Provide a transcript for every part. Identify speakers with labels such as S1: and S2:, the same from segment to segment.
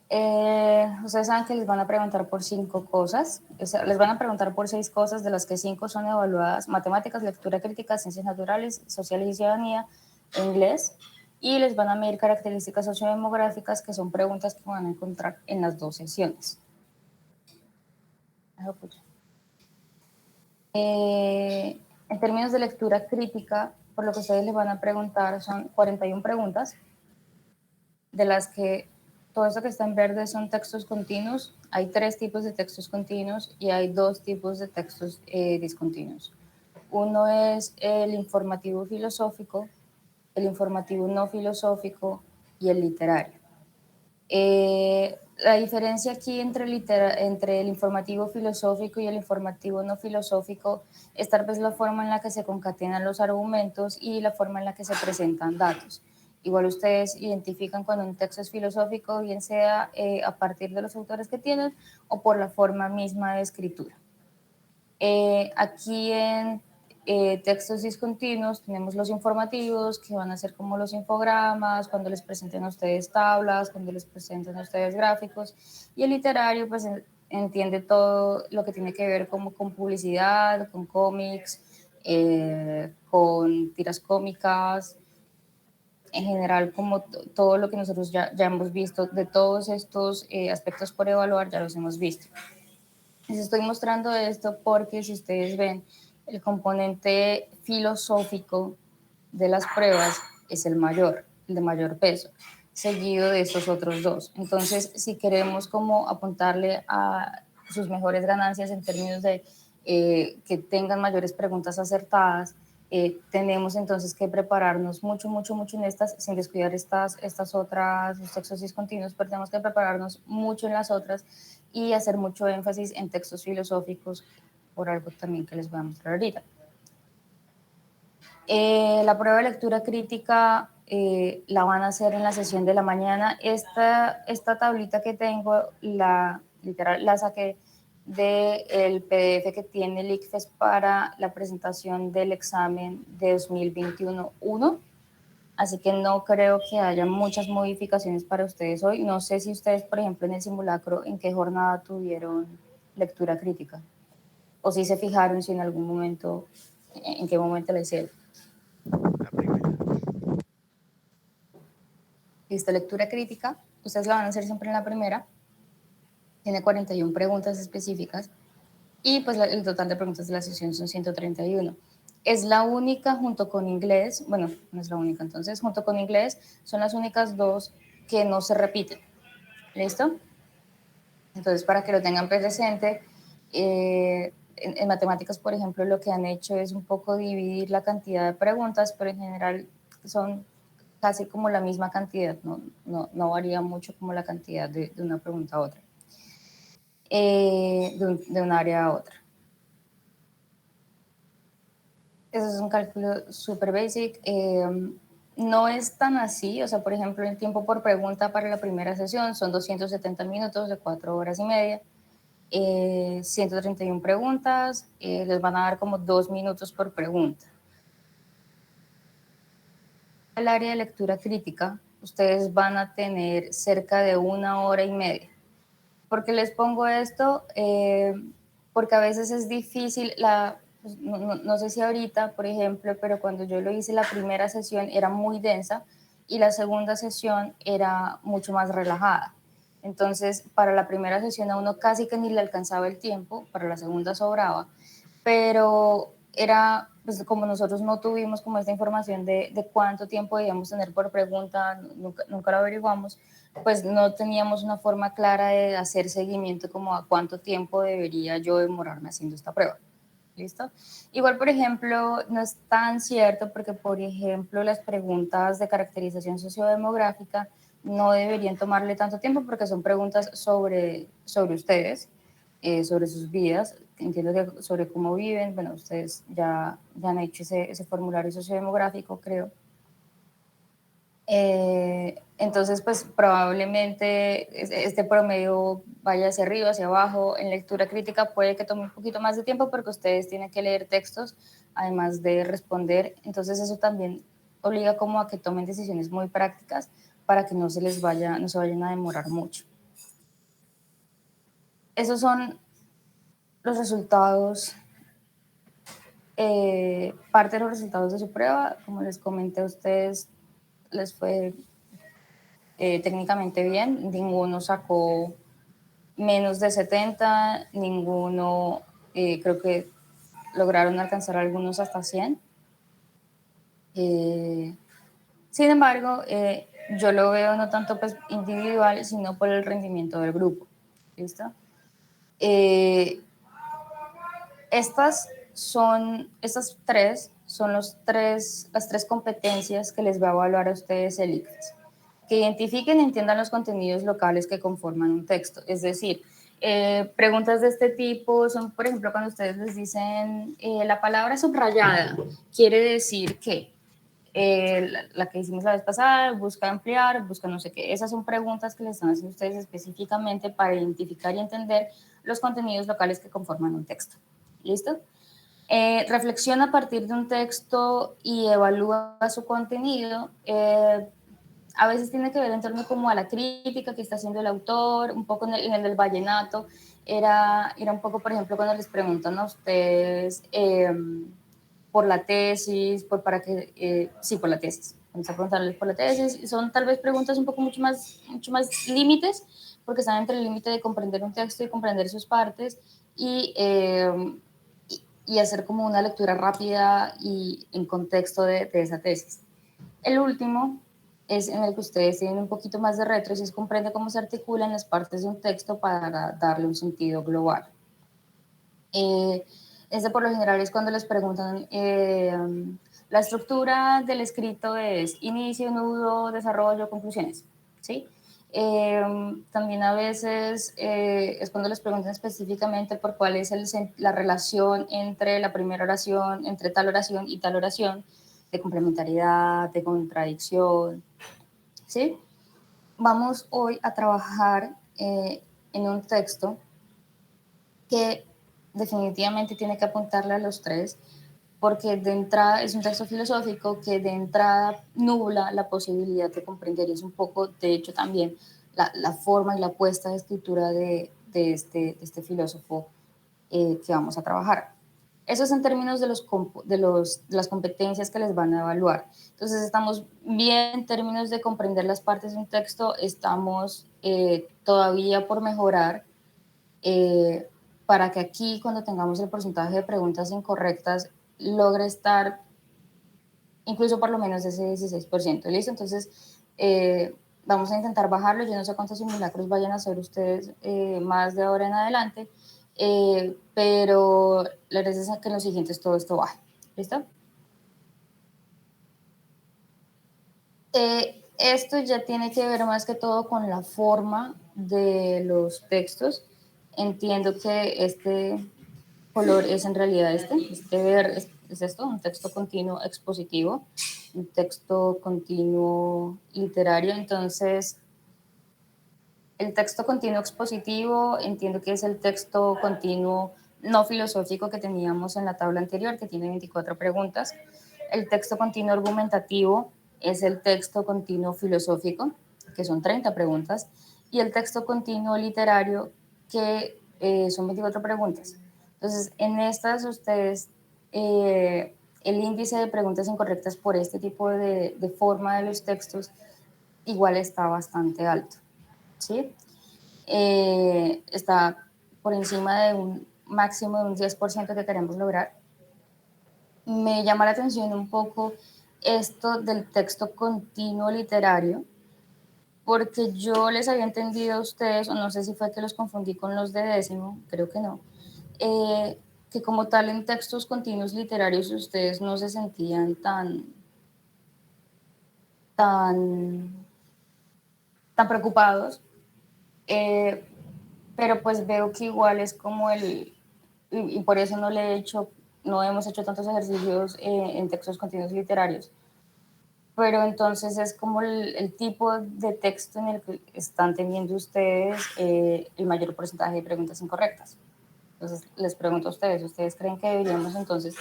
S1: Ustedes saben que les van a preguntar por 5 cosas, o sea, les van a preguntar por 6 cosas, de las que 5 son evaluadas: matemáticas, lectura crítica, ciencias naturales, sociales y ciudadanía, e inglés, y les van a medir características sociodemográficas, que son preguntas que van a encontrar en las 2 sesiones. En términos de lectura crítica, por lo que ustedes les van a preguntar son 41 preguntas, de las que todo esto que está en verde son textos continuos. Hay 3 tipos de textos continuos y hay 2 tipos de textos discontinuos. Uno es el informativo filosófico, el informativo no filosófico y el literario. La diferencia aquí entre el informativo filosófico y el informativo no filosófico es tal vez la forma en la que se concatenan los argumentos y la forma en la que se presentan datos. Igual ustedes identifican cuando un texto es filosófico, bien sea a partir de los autores que tienen o por la forma misma de escritura. Aquí en textos discontinuos tenemos los informativos, que van a ser como los infogramas, cuando les presenten a ustedes tablas, cuando les presenten a ustedes gráficos, y el literario pues entiende todo lo que tiene que ver como con publicidad, con cómics, con tiras cómicas, en general como todo lo que nosotros ya hemos visto, de todos estos aspectos por evaluar ya los hemos visto. Les estoy mostrando esto porque, si ustedes ven, el componente filosófico de las pruebas es el mayor, el de mayor peso, seguido de estos otros 2. Entonces, si queremos como apuntarle a sus mejores ganancias en términos de que tengan mayores preguntas acertadas, tenemos entonces que prepararnos mucho, mucho, mucho en estas, sin descuidar estas otras, los textos discontinuos, pero tenemos que prepararnos mucho en las otras y hacer mucho énfasis en textos filosóficos, por algo también que les voy a mostrar ahorita. La prueba de lectura crítica la van a hacer en la sesión de la mañana. Esta tablita que tengo, literal, la saqué del PDF que tiene el ICFES para la presentación del examen de 2021-1. Así que no creo que haya muchas modificaciones para ustedes hoy. No sé si ustedes, por ejemplo, en el simulacro, en qué jornada tuvieron lectura crítica, o si se fijaron si en algún momento, en qué momento la hicieron.
S2: La primera.
S1: Listo, lectura crítica. Ustedes la van a hacer siempre en la primera. Tiene 41 preguntas específicas y pues el total de preguntas de la sesión son 131. Es la única junto con inglés, bueno, no es la única, entonces junto con inglés son las únicas 2 que no se repiten. ¿Listo? Entonces, para que lo tengan presente, en matemáticas, por ejemplo, lo que han hecho es un poco dividir la cantidad de preguntas, pero en general son casi como la misma cantidad, no varía mucho como la cantidad de una pregunta a otra, de un área a otra. Eso es un cálculo súper basic. No es tan así, o sea, por ejemplo, el tiempo por pregunta para la primera sesión son 270 minutos de 4 horas y media. 131 preguntas, les van a dar como 2 minutos por pregunta. El área de lectura crítica, ustedes van a tener cerca de 1 hora y media. ¿Por qué les pongo esto? Porque a veces es difícil, pues, no sé si ahorita, por ejemplo, pero cuando yo lo hice, la primera sesión era muy densa y la segunda sesión era mucho más relajada. Entonces, para la primera sesión a uno casi que ni le alcanzaba el tiempo, para la segunda sobraba, pero era, pues como nosotros no tuvimos como esta información de cuánto tiempo debíamos tener por pregunta, nunca lo averiguamos, pues no teníamos una forma clara de hacer seguimiento como a cuánto tiempo debería yo demorarme haciendo esta prueba. ¿Listo? Igual, por ejemplo, no es tan cierto porque, por ejemplo, las preguntas de caracterización sociodemográfica no deberían tomarle tanto tiempo porque son preguntas sobre ustedes, sobre sus vidas. Entiendo que sobre cómo viven, bueno, ustedes ya han hecho ese formulario sociodemográfico, creo. Entonces, pues probablemente este promedio vaya hacia arriba, hacia abajo. En lectura crítica puede que tome un poquito más de tiempo porque ustedes tienen que leer textos, además de responder. Entonces, eso también obliga como a que tomen decisiones muy prácticas para que no se vayan a demorar mucho. esos son los resultados, parte de los resultados de su prueba. Como les comenté a ustedes, les fue técnicamente bien. Ninguno sacó menos de 70, ninguno, creo que lograron alcanzar algunos hasta 100. Sin embargo, yo lo veo no tanto pues, individual, sino por el rendimiento del grupo. ¿Listo? Eh, estas tres son las tres competencias que les va a evaluar a ustedes el ICFES. Que identifiquen y entiendan los contenidos locales que conforman un texto. Es decir, preguntas de este tipo son, por ejemplo, cuando ustedes les dicen la palabra subrayada, quiere decir que la que hicimos la vez pasada, busca ampliar, busca no sé qué. Esas son preguntas que les están haciendo ustedes específicamente para identificar y entender los contenidos locales que conforman un texto. ¿Listo? Reflexiona a partir de un texto y evalúa su contenido. A veces tiene que ver en torno como a la crítica que está haciendo el autor, un poco en el del vallenato, era un poco, por ejemplo, cuando les preguntan a ustedes por la tesis, sí, por la tesis, vamos a preguntarles por la tesis, son tal vez preguntas un poco mucho más límites, porque están entre el límite de comprender un texto y comprender sus partes, y hacer como una lectura rápida y en contexto de esa tesis. El último es en el que ustedes tienen un poquito más de retro, y es comprende cómo se articulan las partes de un texto para darle un sentido global. Este por lo general es cuando les preguntan, la estructura del escrito es inicio, nudo, desarrollo, conclusiones, ¿sí? También a veces es cuando les preguntan específicamente por cuál es la relación entre la primera oración, entre tal oración y tal oración, de complementariedad, de contradicción, ¿sí? Vamos hoy a trabajar en un texto que definitivamente tiene que apuntarle a los tres, porque de entrada es un texto filosófico que de entrada nubla la posibilidad de comprender, y es un poco, de hecho, también la forma y la puesta de escritura de este filósofo que vamos a trabajar. Eso es en términos de las competencias que les van a evaluar. Entonces, estamos bien en términos de comprender las partes de un texto, estamos todavía por mejorar, eh, para que aquí, cuando tengamos el porcentaje de preguntas incorrectas, logre estar incluso por lo menos ese 16%. ¿Listo? Entonces, vamos a intentar bajarlo. Yo no sé cuántos simulacros vayan a hacer ustedes más de ahora en adelante, pero la verdad es que en los siguientes todo esto baje. ¿Listo? Esto ya tiene que ver más que todo con la forma de los textos. Entiendo que este color es en realidad este verde es esto, un texto continuo expositivo, un texto continuo literario. Entonces, el texto continuo expositivo entiendo que es el texto continuo no filosófico que teníamos en la tabla anterior, que tiene 24 preguntas. El texto continuo argumentativo es el texto continuo filosófico, que son 30 preguntas, y el texto continuo literario, que son 24 preguntas. Entonces, en estas ustedes, el índice de preguntas incorrectas por este tipo de forma de los textos igual está bastante alto, ¿sí? Está por encima de un máximo de un 10% que queremos lograr. Me llama la atención un poco esto del texto continuo literario, porque yo les había entendido a ustedes, o no sé si fue que los confundí con los de décimo, creo que no, que como tal en textos continuos literarios ustedes no se sentían tan, tan preocupados, eh, pero pues veo que igual es como y por eso no hemos hecho tantos ejercicios en textos continuos literarios, pero entonces es como el tipo de texto en el que están teniendo ustedes el mayor porcentaje de preguntas incorrectas. Entonces les pregunto a ¿ustedes creen que deberíamos entonces,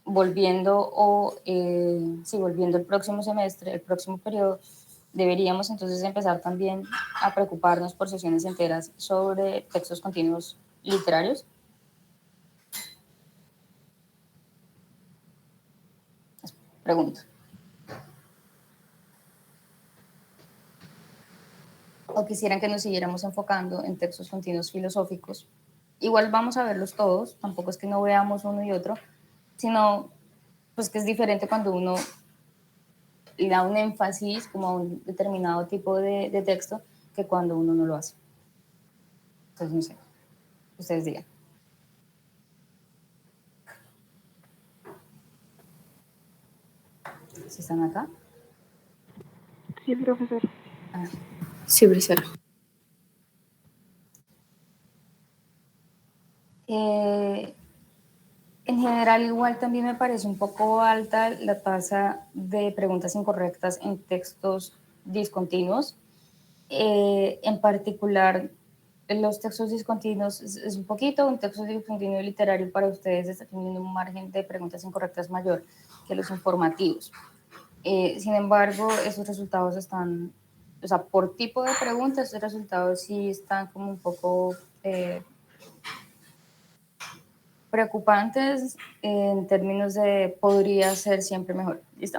S1: volviendo el próximo semestre, el próximo periodo, Deberíamos entonces empezar también a preocuparnos por sesiones enteras sobre textos continuos literarios. Pregunto. O quisieran que nos siguiéramos enfocando en textos continuos filosóficos. Igual vamos a verlos todos, tampoco es que no veamos uno y otro, sino pues que es diferente cuando uno le da un énfasis como a un determinado tipo de texto que cuando uno no lo hace. Entonces, no sé, ustedes digan. ¿Si están acá?
S3: Sí, profesor.
S1: Ah.
S4: Sí, profesor.
S1: En general, igual también me parece un poco alta la tasa de preguntas incorrectas en textos discontinuos. En particular, en los textos discontinuos es un poquito, un texto discontinuo literario para ustedes está teniendo un margen de preguntas incorrectas mayor que los informativos. Sin embargo, esos resultados están, o sea, por tipo de preguntas, esos resultados sí están como un poco preocupantes en términos de podría ser siempre mejor. ¿Listo?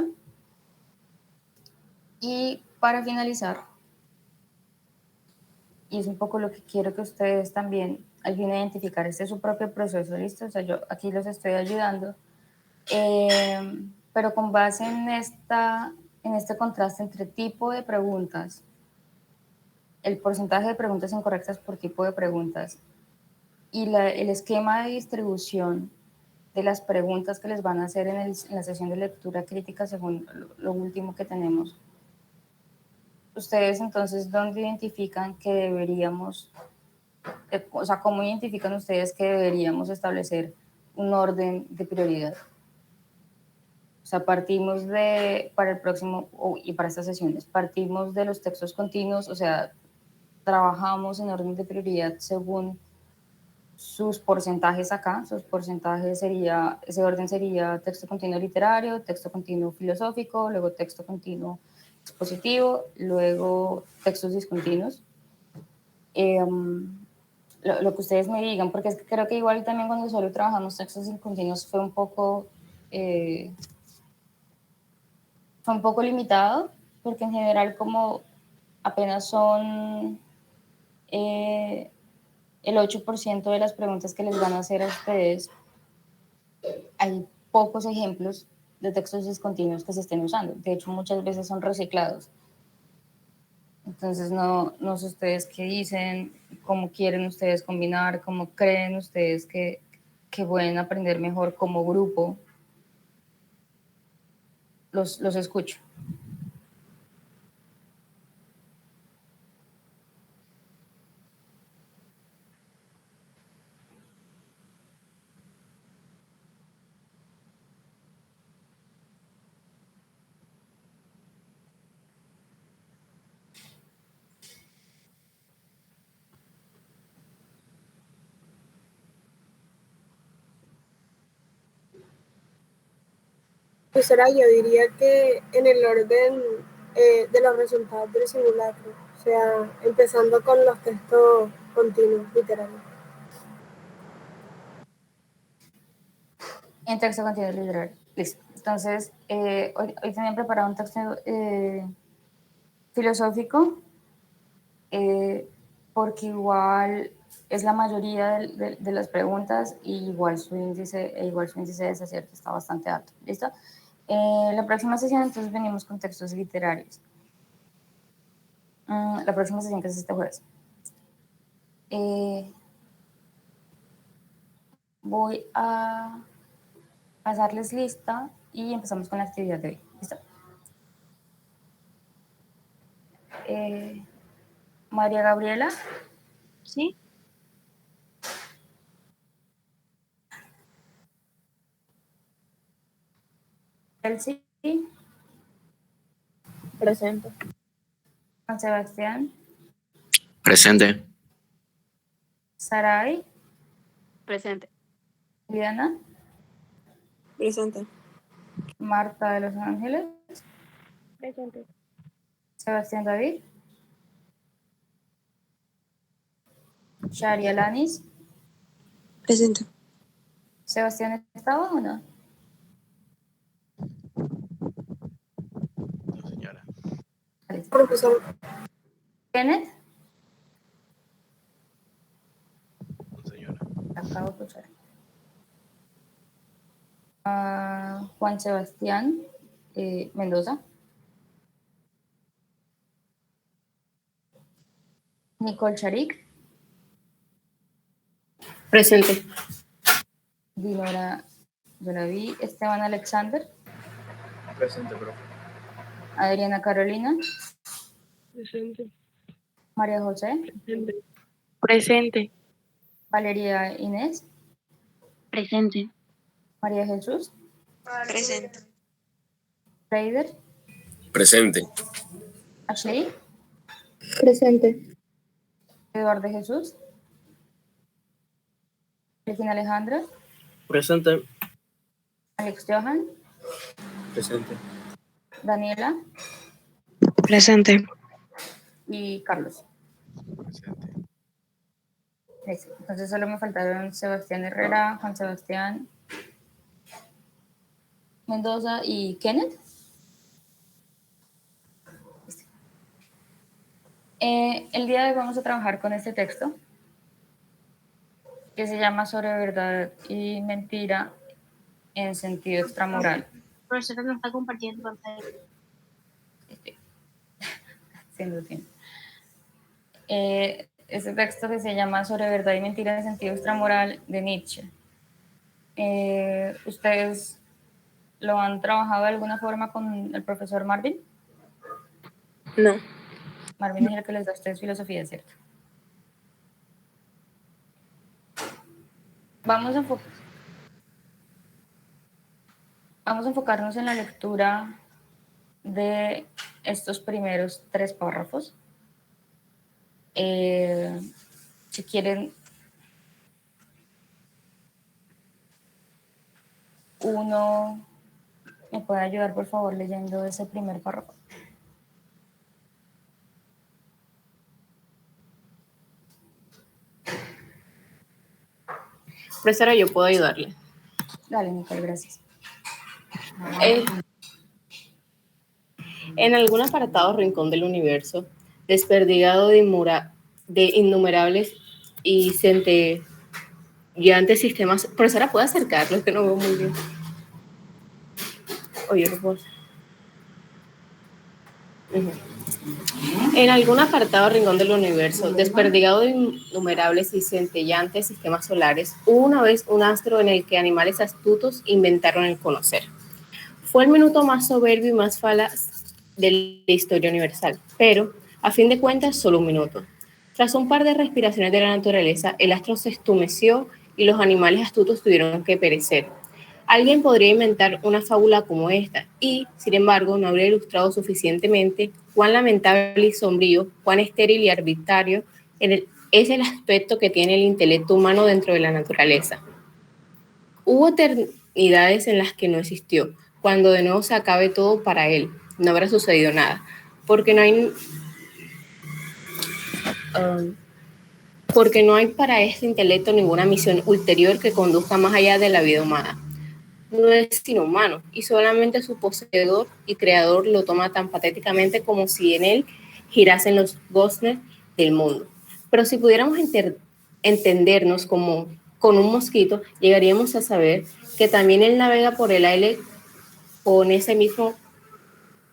S1: Y para finalizar, y es un poco lo que quiero que ustedes también ayuden a identificar, este es su propio proceso, ¿listo? O sea, yo aquí los estoy ayudando, pero con base en este contraste entre tipo de preguntas, el porcentaje de preguntas incorrectas por tipo de preguntas y el esquema de distribución de las preguntas que les van a hacer en la sesión de lectura crítica según lo último que tenemos. Ustedes entonces, ¿dónde identifican que deberíamos, o sea, cómo identifican ustedes que deberíamos establecer un orden de prioridad? O sea, partimos para el próximo, y para estas sesiones, partimos de los textos continuos, o sea, trabajamos en orden de prioridad según sus porcentajes acá. Sus porcentajes sería, ese orden sería texto continuo literario, texto continuo filosófico, luego texto continuo expositivo, luego textos discontinuos. Lo que ustedes me digan, porque es que creo que igual también cuando solo trabajamos textos discontinuos fue un poco limitado, porque en general como apenas son el 8% de las preguntas que les van a hacer a ustedes, hay pocos ejemplos de textos discontinuos que se estén usando. De hecho, muchas veces son reciclados. Entonces, no sé ustedes qué dicen, cómo quieren ustedes combinar, cómo creen ustedes que pueden aprender mejor como grupo. Los escucho.
S3: Profesora, yo diría que en el orden de los resultados del simulacro, o sea, empezando con los textos continuos literarios.
S1: En texto continuo literario. Listo. Entonces, hoy también preparado un texto filosófico, porque igual es la mayoría de las preguntas y igual su índice de desacierto está bastante alto. ¿Listo? La próxima sesión entonces venimos con textos literarios. La próxima sesión que es este jueves. Voy a pasarles lista y empezamos con la actividad de hoy. ¿Listo? María Gabriela.
S4: Sí.
S1: Elsie.
S3: Presente.
S1: Juan Sebastián.
S2: Presente.
S1: Saray.
S4: Presente.
S1: Liliana.
S3: Presente.
S1: Marta de Los Ángeles.
S3: Presente.
S1: Sebastián David. Sharia Lanis.
S3: Presente.
S1: ¿Sebastián estaba o no?
S2: No, señora.
S3: Profesor.
S1: Kenneth.
S2: No, señora.
S1: Acabo de escuchar. Juan Sebastián Mendoza. Nicole Charik.
S4: Presente.
S1: Dinora, yo la vi. Esteban Alexander.
S2: Presente, profe.
S1: Adriana Carolina.
S4: Presente.
S1: María José.
S4: Presente.
S1: Valeria Inés.
S4: Presente.
S1: María Jesús.
S3: Presente.
S1: Reider.
S2: Presente.
S1: Ashley.
S3: Presente.
S1: Eduardo Jesús. Cristina Alejandra.
S2: Presente.
S1: Alex Johan.
S2: Presente.
S1: Daniela.
S3: Presente.
S1: Y Carlos.
S2: Presente.
S1: Listo. Entonces solo me faltaron Sebastián Herrera, Juan Sebastián Mendoza y Kenneth. Listo. El día de hoy vamos a trabajar con este texto que se llama Sobre verdad y mentira en sentido extramoral.
S4: Profesora, no está compartiendo pantalla.
S1: Haciendo tiempo. Este texto que se llama Sobre verdad y mentira en sentido extramoral de Nietzsche. ¿Ustedes lo han trabajado de alguna forma con el profesor Marvin?
S3: No.
S1: Marvin es el que les da a ustedes filosofía, ¿cierto? Vamos a enfocarnos en la lectura de estos primeros 3 párrafos. Si quieren, uno me puede ayudar, por favor, leyendo ese primer párrafo.
S4: Profesora, yo puedo ayudarle.
S1: Dale, Nicole, gracias.
S4: En algún apartado rincón del universo, desperdigado de innumerables y centelleantes sistemas. Profesora, ¿puede acercarlo? Es que no veo muy bien. Oye, ¿qué puedo hacer? En algún apartado rincón del universo, desperdigado de innumerables y centelleantes sistemas solares, hubo una vez un astro en el que animales astutos inventaron el conocer. Fue el minuto más soberbio y más falaz de la historia universal, pero, a fin de cuentas, solo un minuto. Tras un par de respiraciones de la naturaleza, el astro se estumeció y los animales astutos tuvieron que perecer. Alguien podría inventar una fábula como esta y, sin embargo, no habría ilustrado suficientemente cuán lamentable y sombrío, cuán estéril y arbitrario es el aspecto que tiene el intelecto humano dentro de la naturaleza. Hubo eternidades en las que no existió. Cuando de nuevo se acabe todo para él, no habrá sucedido nada, porque no hay para este intelecto ninguna misión ulterior que conduzca más allá de la vida humana. No es sino humano, y solamente su poseedor y creador lo toma tan patéticamente como si en él girasen los goznes del mundo. Pero si pudiéramos entendernos como con un mosquito, llegaríamos a saber que también él navega por el aire con ese mismo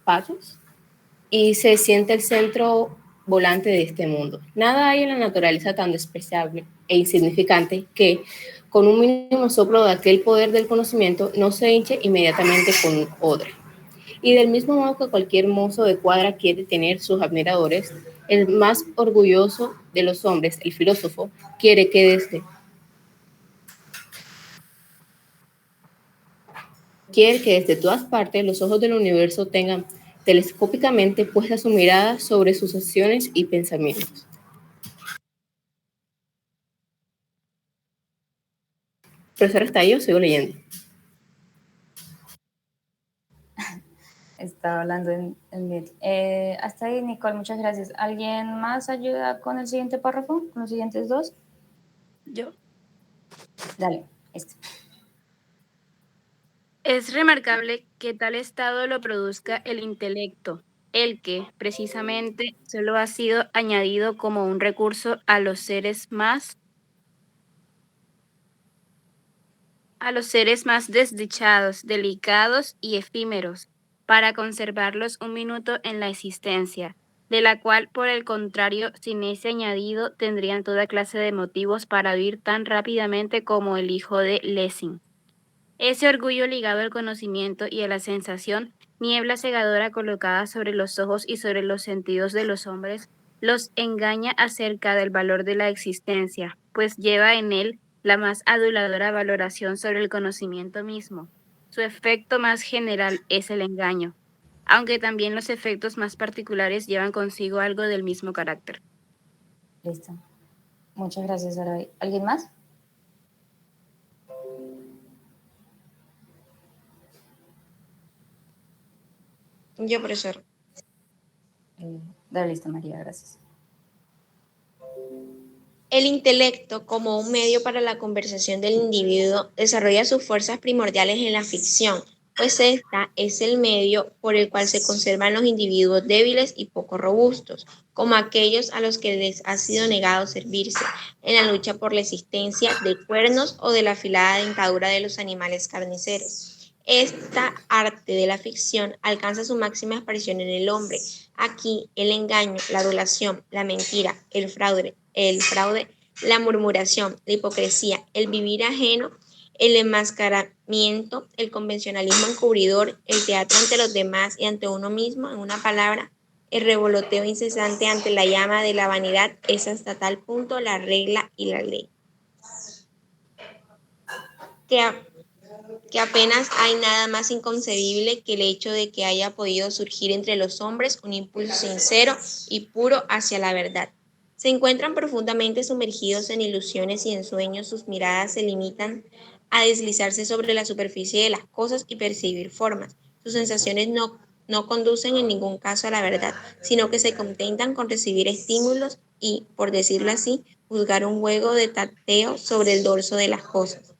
S4: pasos y se siente el centro volante de este mundo. Nada hay en la naturaleza tan despreciable e insignificante que, con un mínimo soplo de aquel poder del conocimiento, no se hinche inmediatamente con un odre. Y del mismo modo que cualquier mozo de cuadra quiere tener sus admiradores, el más orgulloso de los hombres, el filósofo, quiere que desde todas partes los ojos del universo tengan telescópicamente puesta su mirada sobre sus acciones y pensamientos. Profesor, ¿está ahí o sigo leyendo?
S1: estaba hablando en mute. Hasta ahí, Nicole, muchas gracias. ¿Alguien más ayuda con el siguiente párrafo, con los siguientes dos?
S5: Yo.
S1: Dale, este.
S5: Es remarcable que tal estado lo produzca el intelecto, el que, precisamente, solo ha sido añadido como un recurso a los seres más desdichados, delicados y efímeros, para conservarlos un minuto en la existencia, de la cual, por el contrario, sin ese añadido, tendrían toda clase de motivos para huir tan rápidamente como el hijo de Lessing. Ese orgullo ligado al conocimiento y a la sensación, niebla cegadora colocada sobre los ojos y sobre los sentidos de los hombres, los engaña acerca del valor de la existencia, pues lleva en él la más aduladora valoración sobre el conocimiento mismo. Su efecto más general es el engaño, aunque también los efectos más particulares llevan consigo algo del mismo carácter.
S1: Listo. Muchas gracias, Arabi. ¿Alguien más?
S6: Yo, profesor.
S1: Dale, listo, María, gracias.
S6: El intelecto, como un medio para la conversación del individuo, desarrolla sus fuerzas primordiales en la ficción, pues esta es el medio por el cual se conservan los individuos débiles y poco robustos, como aquellos a los que les ha sido negado servirse en la lucha por la existencia de cuernos o de la afilada dentadura de los animales carniceros. Esta arte de la ficción alcanza su máxima expresión en el hombre. Aquí el engaño, la adulación, la mentira, el fraude, la murmuración, la hipocresía, el vivir ajeno, el enmascaramiento, el convencionalismo encubridor, el teatro ante los demás y ante uno mismo, en una palabra, el revoloteo incesante ante la llama de la vanidad es hasta tal punto la regla y la ley. Que apenas hay nada más inconcebible que el hecho de que haya podido surgir entre los hombres un impulso sincero y puro hacia la verdad. Se encuentran profundamente sumergidos en ilusiones y en sueños, sus miradas se limitan a deslizarse sobre la superficie de las cosas y percibir formas. Sus sensaciones no conducen en ningún caso a la verdad, sino que se contentan con recibir estímulos y, por decirlo así, juzgar un juego de tateo sobre el dorso de las cosas.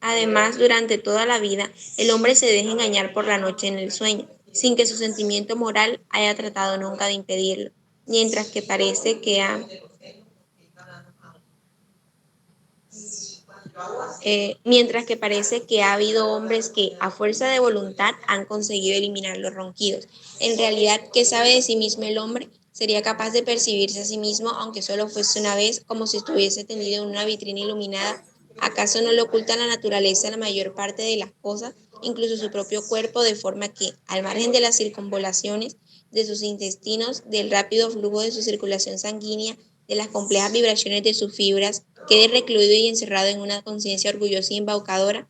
S6: Además, durante toda la vida, el hombre se deja engañar por la noche en el sueño, sin que su sentimiento moral haya tratado nunca de impedirlo, mientras que parece que ha habido hombres que, a fuerza de voluntad, han conseguido eliminar los ronquidos. En realidad, ¿qué sabe de sí mismo el hombre? Sería capaz de percibirse a sí mismo, aunque solo fuese una vez, como si estuviese tendido en una vitrina iluminada. ¿Acaso no le oculta la naturaleza la mayor parte de las cosas, incluso su propio cuerpo, de forma que, al margen de las circunvolaciones de sus intestinos, del rápido flujo de su circulación sanguínea, de las complejas vibraciones de sus fibras, quede recluido y encerrado en una conciencia orgullosa y embaucadora?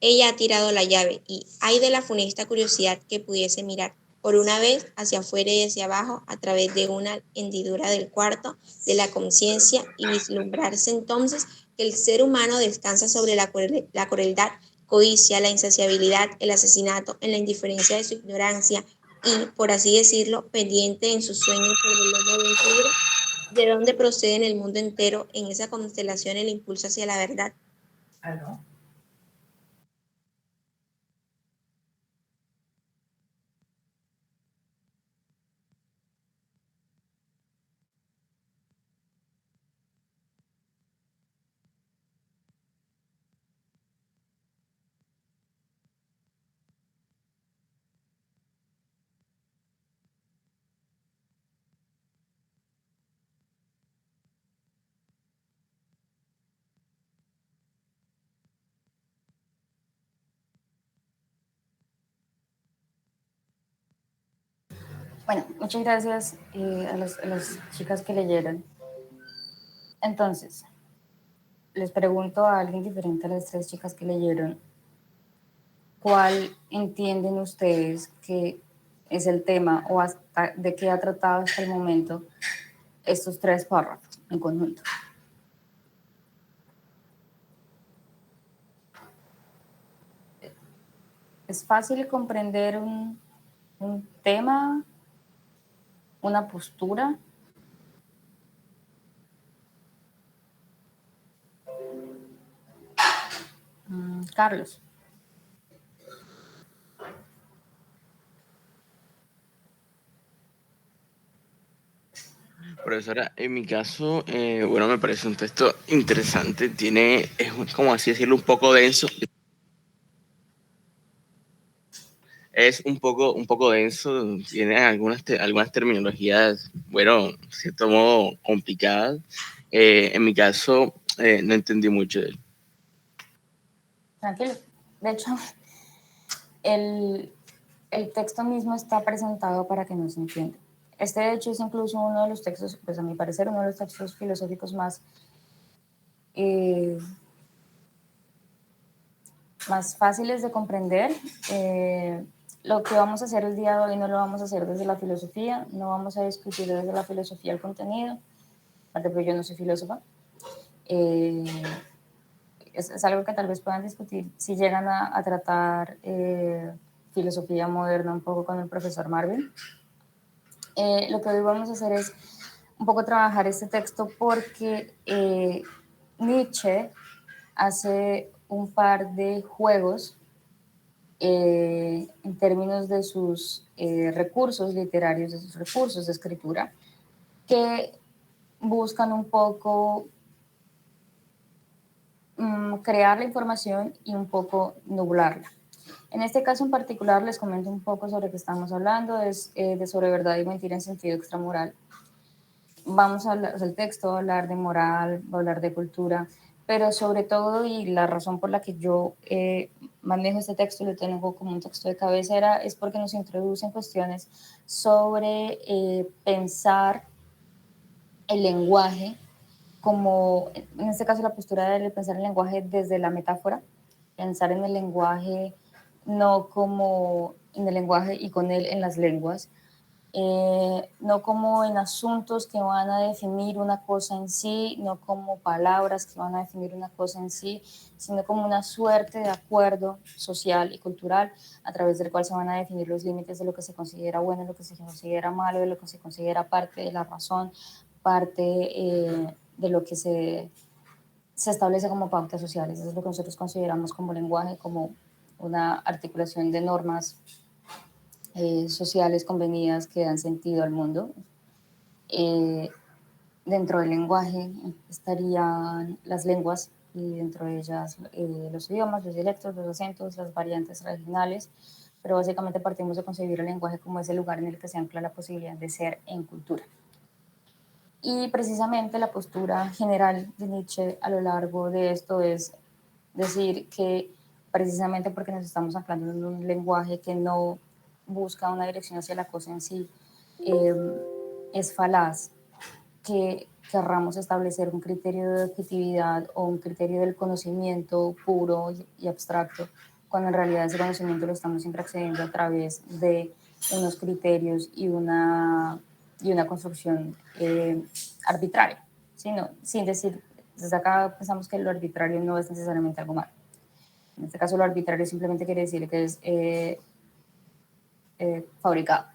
S6: Ella ha tirado la llave y ay de la funesta curiosidad que pudiese mirar por una vez hacia afuera y hacia abajo a través de una hendidura del cuarto de la conciencia y vislumbrarse entonces que el ser humano descansa sobre la crueldad, codicia, la insaciabilidad, el asesinato, en la indiferencia de su ignorancia y, por así decirlo, pendiente en sus sueños sobre el lomo de un tigre. ¿De dónde procede en el mundo entero, en esa constelación, el impulso hacia la verdad?
S1: ¿Aló? Bueno, muchas gracias a las chicas que leyeron. Entonces, les pregunto a alguien diferente a las tres chicas que leyeron, ¿cuál entienden ustedes que es el tema o hasta de qué ha tratado hasta el momento estos tres párrafos en conjunto? ¿Es fácil comprender un tema, una postura? Carlos.
S7: Profesora, en mi caso, bueno, me parece un texto interesante, es como así decirlo, un poco denso. Es un poco denso, tiene algunas terminologías, bueno, de cierto modo complicadas. En mi caso, no entendí mucho de él.
S1: Tranquilo. De hecho, el texto mismo está presentado para que nos entienda. Este, de hecho, es incluso uno de los textos, pues a mi parecer, uno de los textos filosóficos más fáciles de comprender. Lo que vamos a hacer el día de hoy no lo vamos a hacer desde la filosofía, no vamos a discutir desde la filosofía el contenido, aparte porque yo no soy filósofa. Es algo que tal vez puedan discutir si llegan a tratar filosofía moderna un poco con el profesor Marvin. Lo que hoy vamos a hacer es un poco trabajar este texto porque Nietzsche hace un par de juegos en términos de sus recursos literarios, de sus recursos de escritura, que buscan un poco crear la información y un poco nublarla. En este caso en particular les comento un poco sobre qué estamos hablando, es de sobre verdad y mentira en sentido extramoral. Vamos a hablar del texto, va a hablar de moral, va a hablar de cultura, pero sobre todo, y la razón por la que yo manejo este texto y lo tengo como un texto de cabecera, es porque nos introduce en cuestiones sobre pensar el lenguaje, como en este caso la postura de pensar el lenguaje desde la metáfora, pensar en el lenguaje no como en el lenguaje y con él en las lenguas, no como en asuntos que van a definir una cosa en sí, no como palabras que van a definir una cosa en sí, sino como una suerte de acuerdo social y cultural a través del cual se van a definir los límites de lo que se considera bueno, de lo que se considera malo, de lo que se considera parte de la razón, parte de lo que se establece como pautas sociales. Eso es lo que nosotros consideramos como lenguaje, como una articulación de normas sociales convenidas que dan sentido al mundo. Dentro del lenguaje estarían las lenguas y dentro de ellas los idiomas, los dialectos, los acentos, las variantes regionales, pero básicamente partimos de concebir el lenguaje como ese lugar en el que se ancla la posibilidad de ser en cultura. Y precisamente la postura general de Nietzsche a lo largo de esto es decir que precisamente porque nos estamos anclando en un lenguaje que no busca una dirección hacia la cosa en sí, es falaz que querramos establecer un criterio de objetividad o un criterio del conocimiento puro y abstracto, cuando en realidad ese conocimiento lo estamos siempre accediendo a través de unos criterios y una construcción arbitraria, ¿sí? No, sin decir, desde acá pensamos que lo arbitrario no es necesariamente algo malo. En este caso lo arbitrario simplemente quiere decir que es fabricado.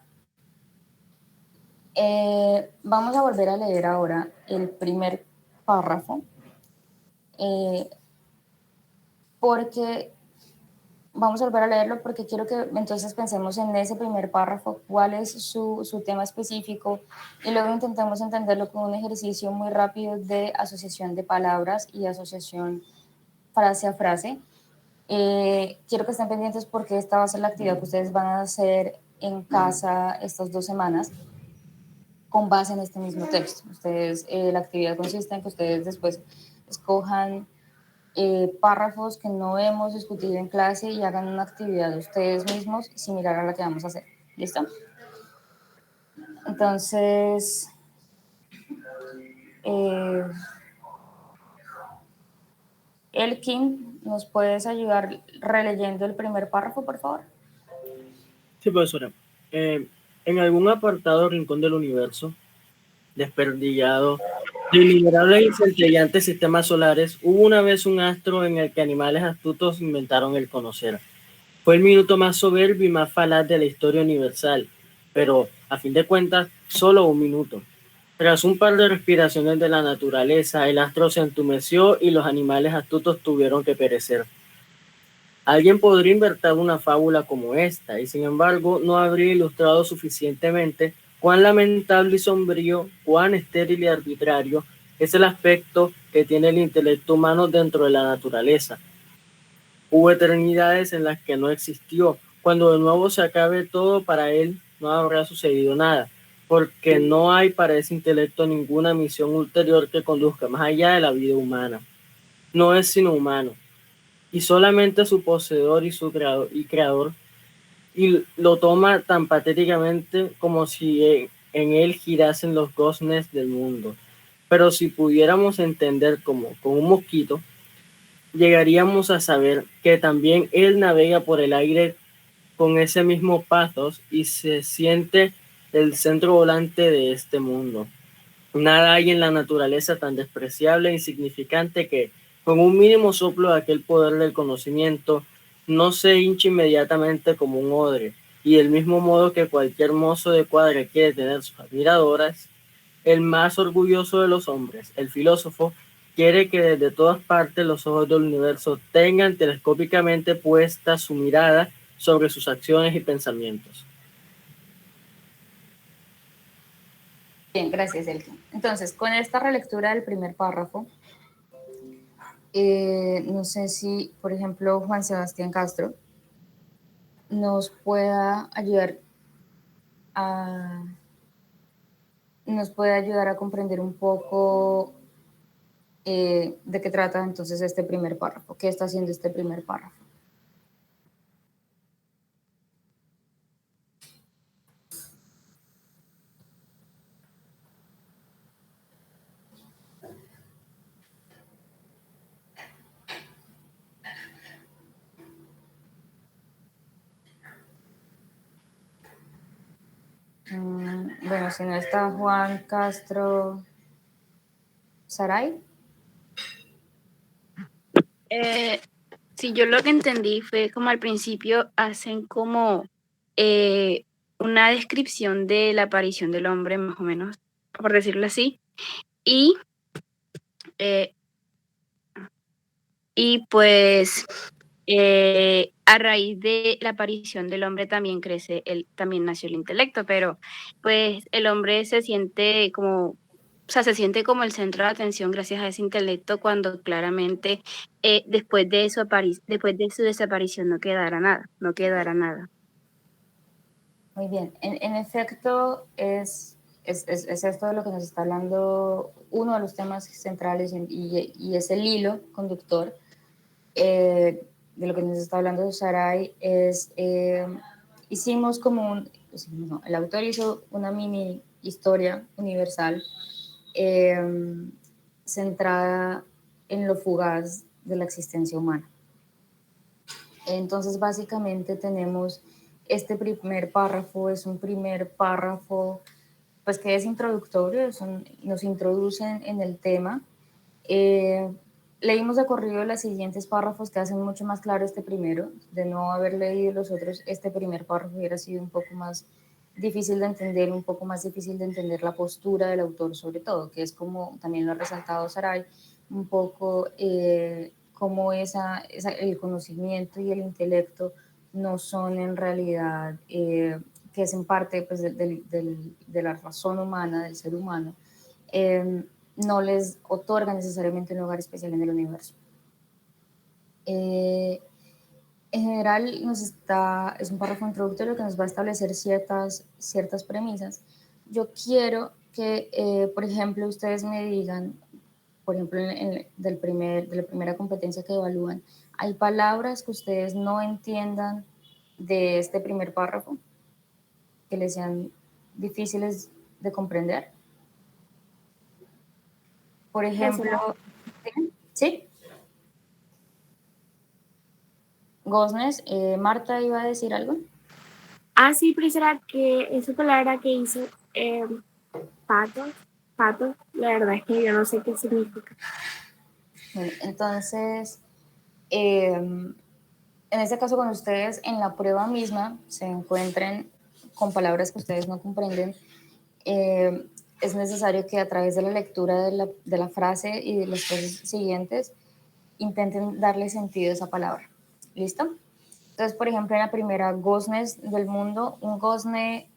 S1: Vamos a volver a leer ahora el primer párrafo, porque vamos a volver a leerlo porque quiero que entonces pensemos en ese primer párrafo, cuál es su tema específico, y luego intentemos entenderlo con un ejercicio muy rápido de asociación de palabras y asociación frase a frase. Quiero que estén pendientes porque esta va a ser la actividad que ustedes van a hacer en casa estas 2 semanas con base en este mismo texto. Ustedes, la actividad consiste en que ustedes después escojan párrafos que no hemos discutido en clase y hagan una actividad de ustedes mismos similar a la que vamos a hacer. ¿Listo? Entonces, Elkin, ¿nos puedes ayudar releyendo el primer párrafo, por favor?
S2: Sí, profesora. En algún apartado rincón del universo, desperdigado de innumerables y centelleantes sistemas solares, hubo una vez un astro en el que animales astutos inventaron el conocer. Fue el minuto más soberbio y más falaz de la historia universal, pero a fin de cuentas, solo un minuto. Tras un par de respiraciones de la naturaleza, el astro se entumeció y los animales astutos tuvieron que perecer. Alguien podría inventar una fábula como esta, y sin embargo no habría ilustrado suficientemente cuán lamentable y sombrío, cuán estéril y arbitrario es el aspecto que tiene el intelecto humano dentro de la naturaleza. Hubo eternidades en las que no existió. Cuando de nuevo se acabe todo, para él no habrá sucedido nada, porque no hay para ese intelecto ninguna misión ulterior que conduzca más allá de la vida humana. No es sino humano, y solamente su poseedor y su creador, y lo toma tan patéticamente como si en él girasen los goznes del mundo. Pero si pudiéramos entender como con un mosquito, llegaríamos a saber que también él navega por el aire con ese mismo pathos y se siente el centro volante de este mundo. Nada hay en la naturaleza tan despreciable e insignificante que, con un mínimo soplo de aquel poder del conocimiento, no se hinche inmediatamente como un odre, y del mismo modo que cualquier mozo de cuadra quiere tener sus admiradoras, el más orgulloso de los hombres, el filósofo, quiere que desde todas partes los ojos del universo tengan telescópicamente puesta su mirada sobre sus acciones y pensamientos.
S1: Bien, gracias, Elkin. Entonces, con esta relectura del primer párrafo, no sé si, por ejemplo, Juan Sebastián Castro nos pueda ayudar a comprender un poco de qué trata entonces este primer párrafo, qué está haciendo este primer párrafo. Bueno, si no está Juan Castro, Saray.
S5: Sí, yo lo que entendí fue como al principio hacen como una descripción de la aparición del hombre, más o menos, por decirlo así, y, eh, y pues a raíz de la aparición del hombre también nació el intelecto, pero pues el hombre se siente como, o sea, se siente como el centro de atención gracias a ese intelecto cuando claramente después de su desaparición no quedará nada.
S1: Muy bien, en efecto es esto de lo que nos está hablando, uno de los temas centrales y es el hilo conductor de lo que nos está hablando Saray es, hicimos como el autor hizo una mini historia universal centrada en lo fugaz de la existencia humana. Entonces, básicamente tenemos este primer párrafo, es un primer párrafo pues que es introductorio, nos introducen en el tema. Leímos de corrido los siguientes párrafos que hacen mucho más claro este primero. De no haber leído los otros, este primer párrafo hubiera sido un poco más difícil de entender, un poco más difícil de entender la postura del autor sobre todo, que es como también lo ha resaltado Saray, un poco cómo el conocimiento y el intelecto no son en realidad, que es en parte pues, de la razón humana, del ser humano, no les otorga necesariamente un lugar especial en el universo. En general es un párrafo introductorio que nos va a establecer ciertas premisas. Yo quiero que, por ejemplo, ustedes me digan, por ejemplo, de la primera competencia que evalúan, ¿hay palabras que ustedes no entiendan de este primer párrafo que les sean difíciles de comprender? Por ejemplo, ¿sí? Gosnes, Marta iba a decir algo.
S8: Sí, profesora, que esa palabra que hizo pato, la verdad es que yo no sé qué significa.
S1: Bueno, entonces, En este caso, cuando ustedes en la prueba misma se encuentren con palabras que ustedes no comprenden, es necesario que a través de la lectura de la frase y de las frases siguientes intenten darle sentido a esa palabra. ¿Listo? Entonces, por ejemplo, en la primera, goznes del mundo, un gozne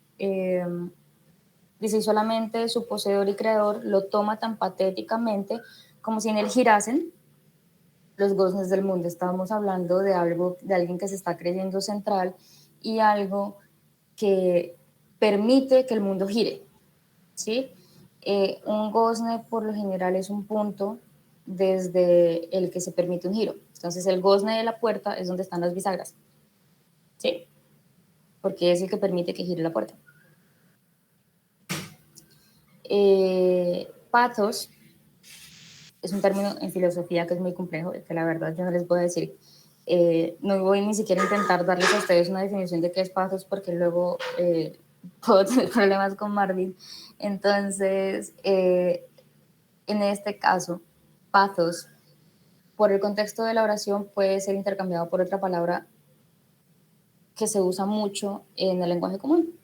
S1: dice solamente su poseedor y creador lo toma tan patéticamente como si en él girasen los goznes del mundo. Estábamos hablando de algo, de alguien que se está creyendo central y algo que permite que el mundo gire, ¿sí? Un gozne por lo general es un punto desde el que se permite un giro. Entonces el gozne de la puerta es donde están las bisagras, ¿sí? Porque es el que permite que gire la puerta. Pathos es un término en filosofía que es muy complejo, que la verdad yo no les voy a decir. No voy ni siquiera a intentar darles a ustedes una definición de qué es pathos porque luego puedo tener problemas con Marvin. Entonces, en este caso, pathos, por el contexto de la oración, puede ser intercambiado por otra palabra que se usa mucho en el lenguaje común.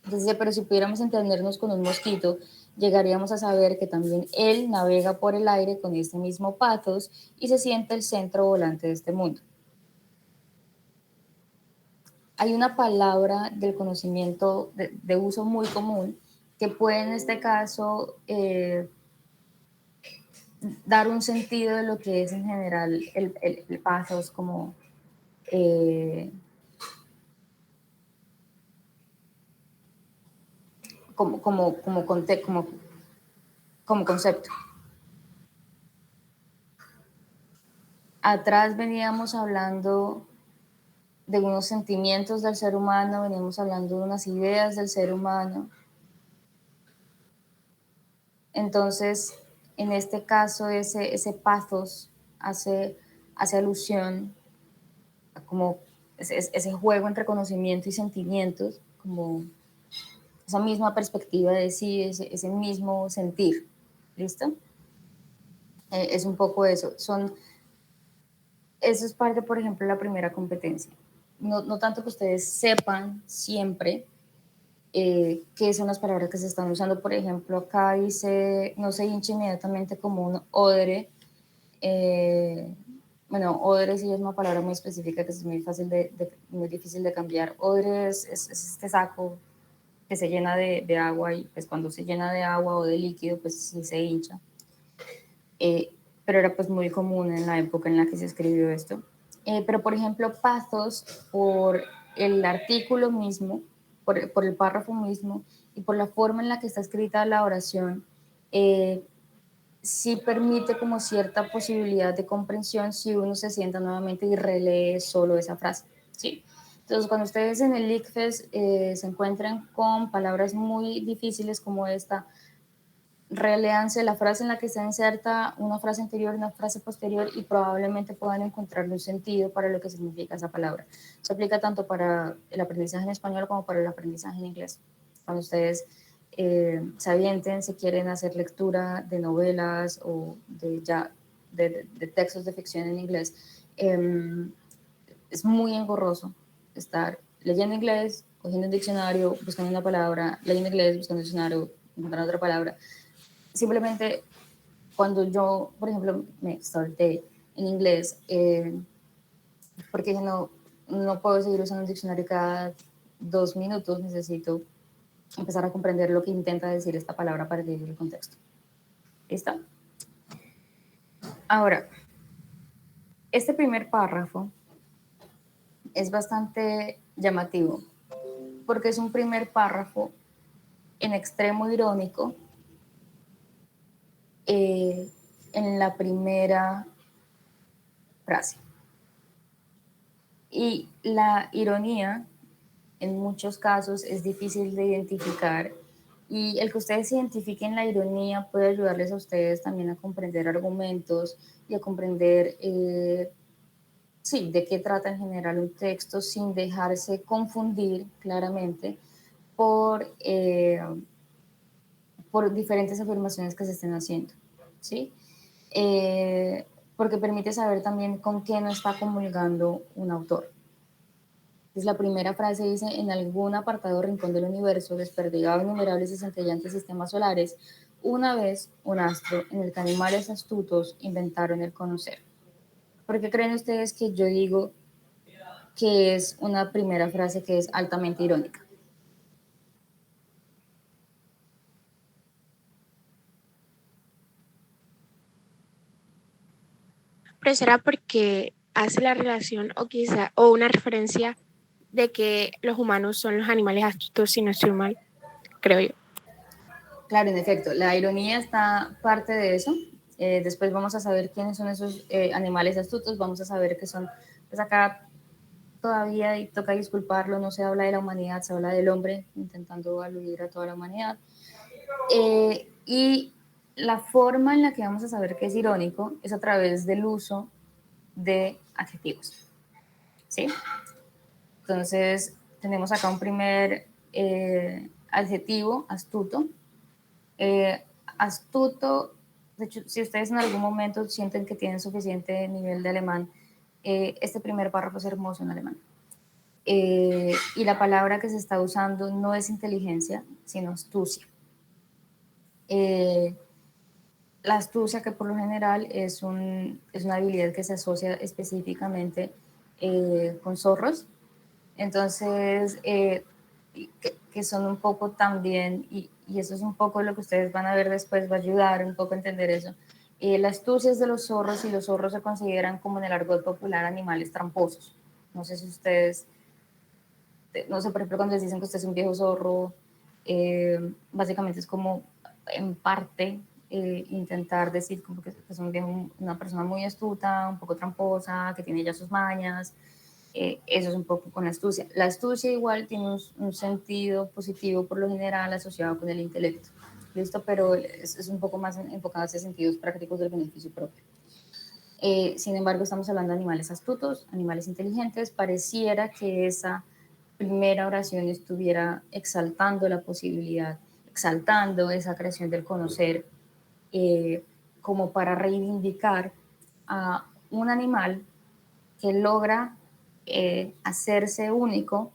S1: Entonces, pero si pudiéramos entendernos con un mosquito, llegaríamos a saber que también él navega por el aire con este mismo pathos y se siente el centro volante de este mundo. Hay una palabra del conocimiento de uso muy común que puede en este caso dar un sentido de lo que es en general el pathos como, como concepto. Atrás veníamos hablando de unos sentimientos del ser humano, veníamos hablando de unas ideas del ser humano. Entonces, en este caso, ese pathos hace alusión a como ese juego entre conocimiento y sentimientos, como esa misma perspectiva de sí, ese mismo sentir. ¿Listo? Es un poco eso. Eso es parte, por ejemplo, de la primera competencia. No tanto que ustedes sepan siempre qué son las palabras que se están usando. Por ejemplo, acá dice, no se hincha inmediatamente como un odre. Bueno, odre sí es una palabra muy específica que es muy muy difícil de cambiar. Odre es este saco que se llena de agua y pues cuando se llena de agua o de líquido, pues sí se hincha. Pero era pues muy común en la época en la que se escribió esto. Pero por ejemplo, pathos por el artículo mismo, por el párrafo mismo y por la forma en la que está escrita la oración, sí permite como cierta posibilidad de comprensión si uno se sienta nuevamente y relee solo esa frase, ¿sí? Entonces, cuando ustedes en el ICFES se encuentran con palabras muy difíciles como esta, releanse la frase en la que está inserta, una frase anterior, una frase posterior y probablemente puedan encontrarle un sentido para lo que significa esa palabra. Se aplica tanto para el aprendizaje en español como para el aprendizaje en inglés. Cuando ustedes se avienten, si quieren hacer lectura de novelas o de textos de ficción en inglés, es muy engorroso estar leyendo inglés, cogiendo un diccionario, buscando una palabra, leyendo inglés, buscando un diccionario, encontrando otra palabra. Simplemente cuando yo, por ejemplo, me solté en inglés, porque no puedo seguir usando un diccionario cada 2 minutos, necesito empezar a comprender lo que intenta decir esta palabra para leer el contexto. ¿Listo? Ahora, este primer párrafo es bastante llamativo porque es un primer párrafo en extremo irónico en la primera frase. Y la ironía en muchos casos es difícil de identificar y el que ustedes identifiquen la ironía puede ayudarles a ustedes también a comprender argumentos y a comprender sí, de qué trata en general un texto sin dejarse confundir claramente por diferentes afirmaciones que se estén haciendo, ¿sí? porque permite saber también con qué no está comulgando un autor. Entonces, la primera frase dice: en algún apartado rincón del universo, desperdigado innumerables y centellantes sistemas solares, una vez un astro en el que animales astutos inventaron el conocer. ¿Por qué creen ustedes que yo digo que es una primera frase que es altamente irónica?
S8: Pero será porque hace la relación o una referencia de que los humanos son los animales astutos, si no estoy mal, creo yo.
S1: Claro, en efecto, la ironía está parte de eso. Después vamos a saber quiénes son esos animales astutos, vamos a saber que son, pues acá todavía, y toca disculparlo, no se habla de la humanidad, se habla del hombre, intentando aludir a toda la humanidad. Y la forma en la que vamos a saber que es irónico es a través del uso de adjetivos, ¿sí? Entonces, tenemos acá un primer adjetivo, astuto. Astuto, de hecho, si ustedes en algún momento sienten que tienen suficiente nivel de alemán, este primer párrafo es hermoso en alemán. Y la palabra que se está usando no es inteligencia, sino astucia. La astucia, que por lo general es una habilidad que se asocia específicamente con zorros, entonces que son un poco también, y eso es un poco lo que ustedes van a ver después, va a ayudar un poco a entender eso. La astucia es de los zorros, y los zorros se consideran, como en el argot popular, animales tramposos. No sé si ustedes, no sé, por ejemplo, cuando les dicen que usted es un viejo zorro, básicamente es como, en parte, intentar decir como que es una persona muy astuta, un poco tramposa, que tiene ya sus mañas. Eso es un poco con la astucia. La astucia igual tiene un sentido positivo por lo general asociado con el intelecto, ¿listo? Pero es un poco más enfocado hacia sentidos prácticos del beneficio propio. Sin embargo, estamos hablando de animales astutos, animales inteligentes. Pareciera que esa primera oración estuviera exaltando la posibilidad, exaltando esa creación del conocer, como para reivindicar a un animal que logra hacerse único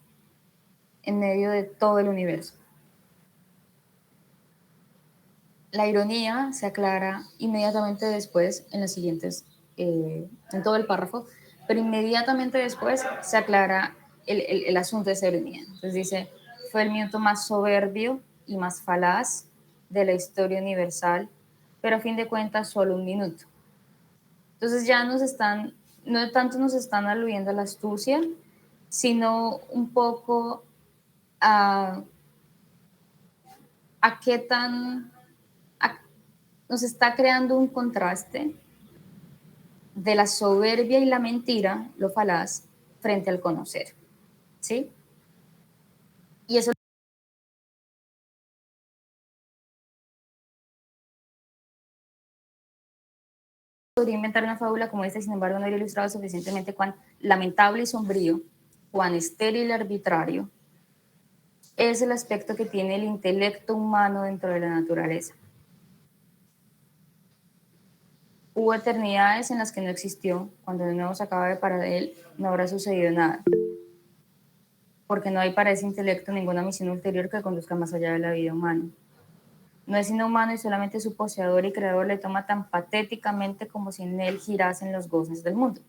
S1: en medio de todo el universo. La ironía se aclara inmediatamente después en los siguientes, en todo el párrafo, pero inmediatamente después se aclara el asunto de esa ironía. Entonces dice: fue el minuto más soberbio y más falaz de la historia universal, pero a fin de cuentas solo un minuto. Entonces ya no tanto nos están aludiendo a la astucia, sino un poco a qué tan, nos está creando un contraste de la soberbia y la mentira, lo falaz, frente al conocer, ¿sí? Y eso podría inventar una fábula como esta, sin embargo no habría ilustrado suficientemente cuán lamentable y sombrío, cuán estéril y arbitrario es el aspecto que tiene el intelecto humano dentro de la naturaleza. Hubo eternidades en las que no existió, cuando de nuevo se acaba de parar de él, no habrá sucedido nada, porque no hay para ese intelecto ninguna misión ulterior que conduzca más allá de la vida humana. No es sino humano, y solamente su poseedor y creador le toma tan patéticamente como si en él girasen los goces del mundo.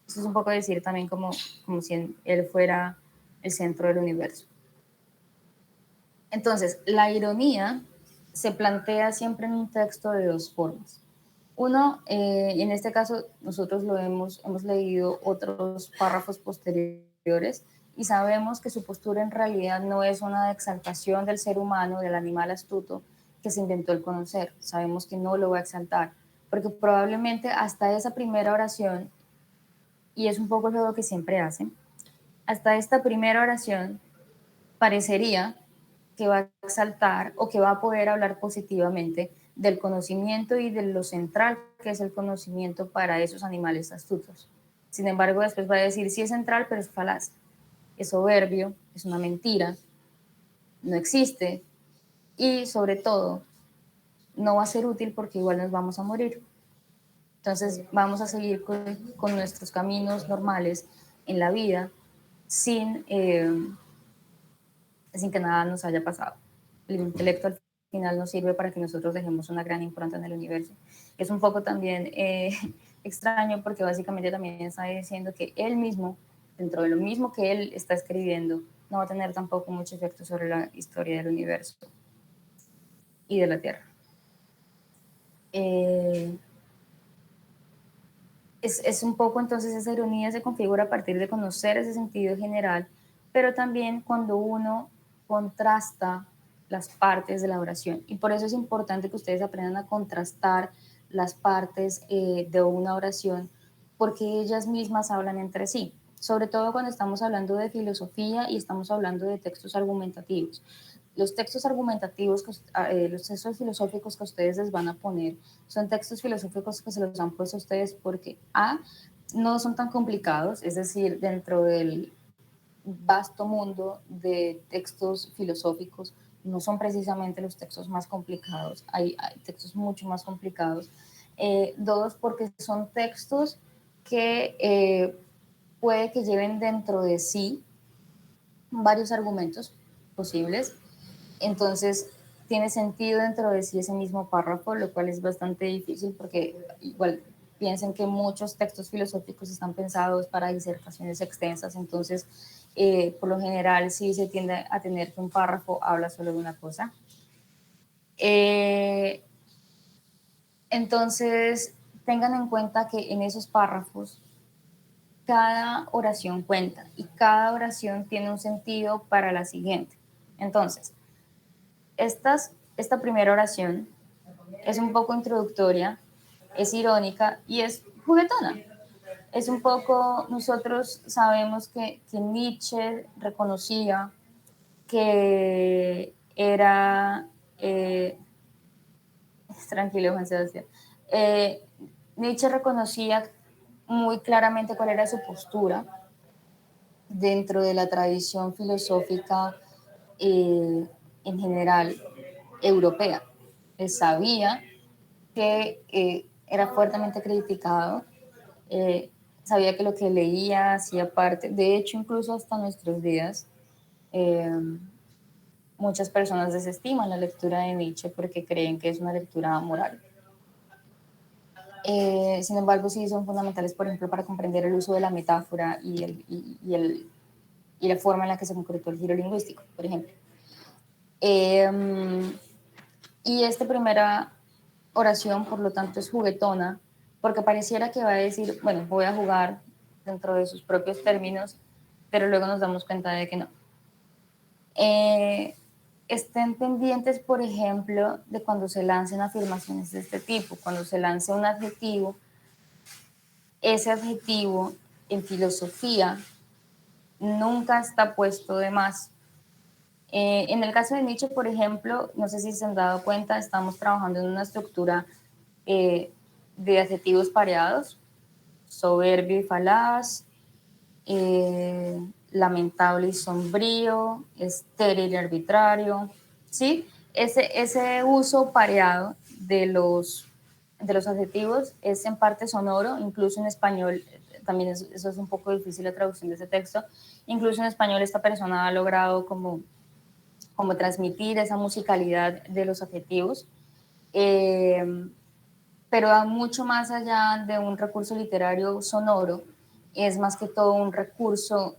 S1: Eso es un poco decir también como si él fuera el centro del universo. Entonces, la ironía se plantea siempre en un texto de dos formas. Uno, en este caso, nosotros hemos leído otros párrafos posteriores y sabemos que su postura en realidad no es una exaltación del ser humano, del animal astuto que se inventó el conocer. Sabemos que no lo va a exaltar, porque probablemente hasta esa primera oración, y es un poco lo que siempre hacen, hasta esta primera oración parecería que va a exaltar o que va a poder hablar positivamente del conocimiento y de lo central que es el conocimiento para esos animales astutos. Sin embargo, después va a decir: sí es central, pero es falaz, es soberbio, es una mentira, no existe, y sobre todo, no va a ser útil porque igual nos vamos a morir. Entonces vamos a seguir con nuestros caminos normales en la vida sin que nada nos haya pasado. El intelecto al final nos sirve para que nosotros dejemos una gran impronta en el universo. Es un poco también extraño porque básicamente también está diciendo que él mismo, dentro de lo mismo que él está escribiendo, no va a tener tampoco mucho efecto sobre la historia del universo y de la Tierra. Es un poco entonces esa ironía se configura a partir de conocer ese sentido general, pero también cuando uno contrasta las partes de la oración. Y por eso es importante que ustedes aprendan a contrastar las partes de una oración, porque ellas mismas hablan entre sí, sobre todo cuando estamos hablando de filosofía y estamos hablando de textos argumentativos. Los textos argumentativos, los textos filosóficos que ustedes les van a poner, son textos filosóficos que se los han puesto a ustedes porque no son tan complicados, es decir, dentro del vasto mundo de textos filosóficos, no son precisamente los textos más complicados, hay textos mucho más complicados. Dos, porque son textos que puede que lleven dentro de sí varios argumentos posibles, entonces tiene sentido dentro de sí ese mismo párrafo, lo cual es bastante difícil porque igual piensen que muchos textos filosóficos están pensados para disertaciones extensas, entonces por lo general sí se tiende a tener que un párrafo habla solo de una cosa. Entonces tengan en cuenta que en esos párrafos cada oración cuenta y cada oración tiene un sentido para la siguiente. Entonces, esta primera oración es un poco introductoria, es irónica y es juguetona. Es un poco, nosotros sabemos que Nietzsche reconocía que era, tranquilo Juan Sebastián, Nietzsche reconocía muy claramente cuál era su postura dentro de la tradición filosófica en general europea. Él sabía que era fuertemente criticado, sabía que lo que leía hacía parte, de hecho incluso hasta nuestros días, muchas personas desestiman la lectura de Nietzsche porque creen que es una lectura moral. Sin embargo, sí son fundamentales, por ejemplo, para comprender el uso de la metáfora y la forma en la que se concretó el giro lingüístico, por ejemplo. Y esta primera oración, por lo tanto, es juguetona, porque pareciera que va a decir, bueno, voy a jugar dentro de sus propios términos, pero luego nos damos cuenta de que no. Estén pendientes, por ejemplo, de cuando se lancen afirmaciones de este tipo, cuando se lance un adjetivo, ese adjetivo en filosofía nunca está puesto de más. En el caso de Nietzsche, por ejemplo, no sé si se han dado cuenta, estamos trabajando en una estructura de adjetivos pareados, soberbio y falaz, lamentable y sombrío, estéril y arbitrario, ¿sí? Ese uso pareado de los adjetivos es en parte sonoro, incluso en español, también eso es un poco difícil la traducción de ese texto, incluso en español esta persona ha logrado como transmitir esa musicalidad de los adjetivos, pero va mucho más allá de un recurso literario sonoro, es más que todo un recurso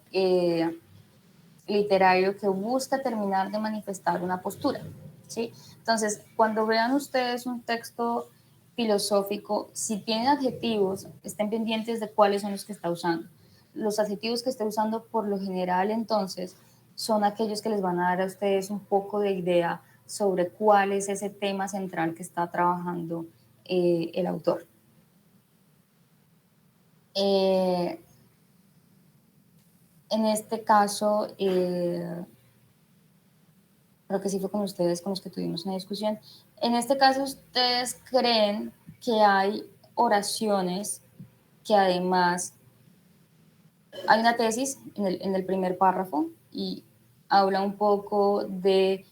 S1: literario que busca terminar de manifestar una postura, ¿sí? Entonces, cuando vean ustedes un texto filosófico, si tienen adjetivos, estén pendientes de cuáles son los que está usando. Los adjetivos que esté usando por lo general, entonces, son aquellos que les van a dar a ustedes un poco de idea sobre cuál es ese tema central que está trabajando el autor. En este caso, creo que sí fue con ustedes con los que tuvimos una discusión. En este caso, ustedes creen que hay oraciones que además hay una tesis en el primer párrafo y habla un poco de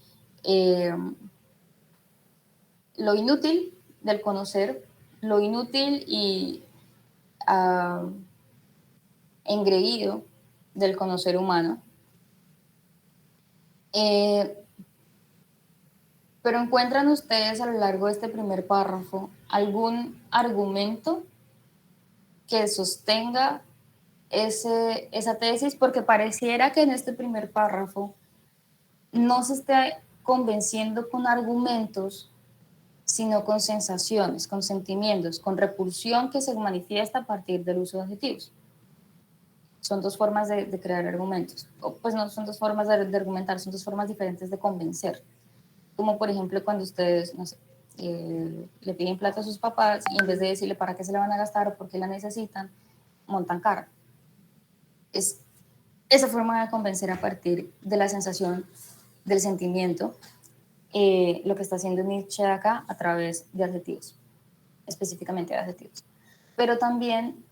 S1: lo inútil del conocer lo inútil y engreído del conocer humano. Pero ¿encuentran ustedes a lo largo de este primer párrafo algún argumento que sostenga esa tesis? Porque pareciera que en este primer párrafo no se esté convenciendo con argumentos, sino con sensaciones, con sentimientos, con repulsión que se manifiesta a partir del uso de adjetivos. Son dos formas de crear argumentos. O, pues no son dos formas de argumentar, son dos formas diferentes de convencer. Como por ejemplo cuando ustedes, no sé, le piden plata a sus papás y en vez de decirle para qué se la van a gastar o por qué la necesitan, montan cara. Es esa forma de convencer a partir de la sensación, del sentimiento, lo que está haciendo Nietzsche acá a través de adjetivos, específicamente de adjetivos. Pero también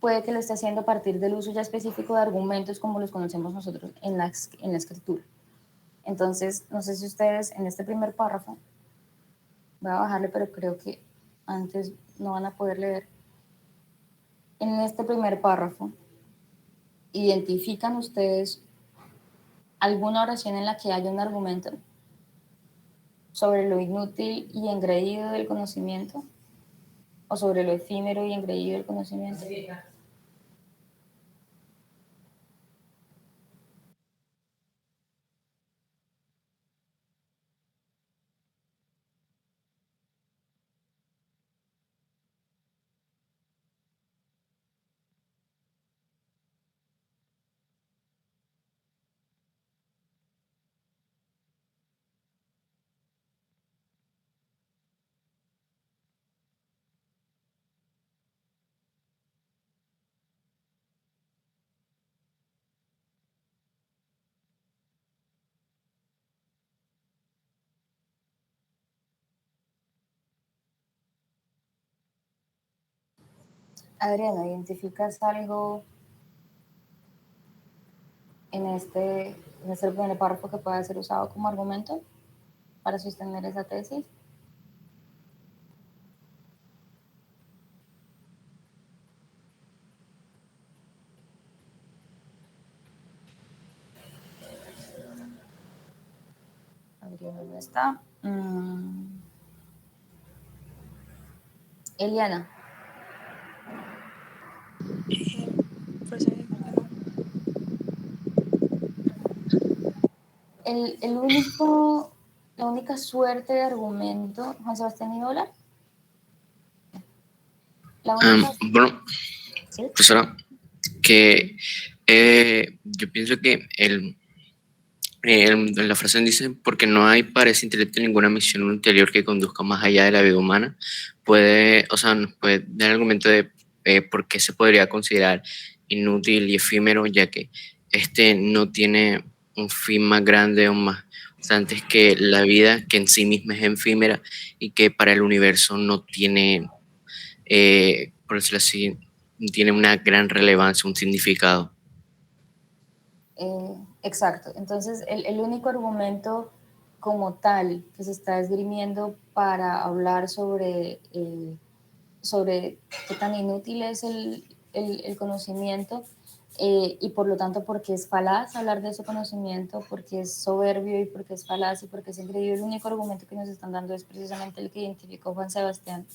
S1: puede que lo esté haciendo a partir del uso ya específico de argumentos como los conocemos nosotros en la escritura. Entonces, no sé si ustedes en este primer párrafo, voy a bajarle, pero creo que antes no van a poder leer. En este primer párrafo, ¿identifican ustedes alguna oración en la que haya un argumento sobre lo inútil y engreído del conocimiento? ¿O sobre lo efímero y engreído del conocimiento? Adriana, ¿identificas algo en este primer párrafo que pueda ser usado como argumento para sostener esa tesis? Adriana no está. Eliana. La única suerte de argumento, Juan Sebastián Idola. La única...
S9: Bueno,
S1: ¿Sí?
S9: profesora, que yo pienso que la frase dice, porque no hay para ese intelecto ninguna misión ulterior que conduzca más allá de la vida humana, nos puede dar el argumento de por qué se podría considerar inútil y efímero, ya que este no tiene un fin más grande o más antes que la vida, que en sí misma es efímera y que para el universo no tiene, por decirlo así, tiene una gran relevancia, un significado.
S1: Exacto. Entonces, el único argumento como tal que se está esgrimiendo para hablar sobre qué tan inútil es el conocimiento y por lo tanto porque es falaz hablar de ese conocimiento, porque es soberbio y porque es falaz y porque es increíble, el único argumento que nos están dando es precisamente el que identificó Juan Sebastián.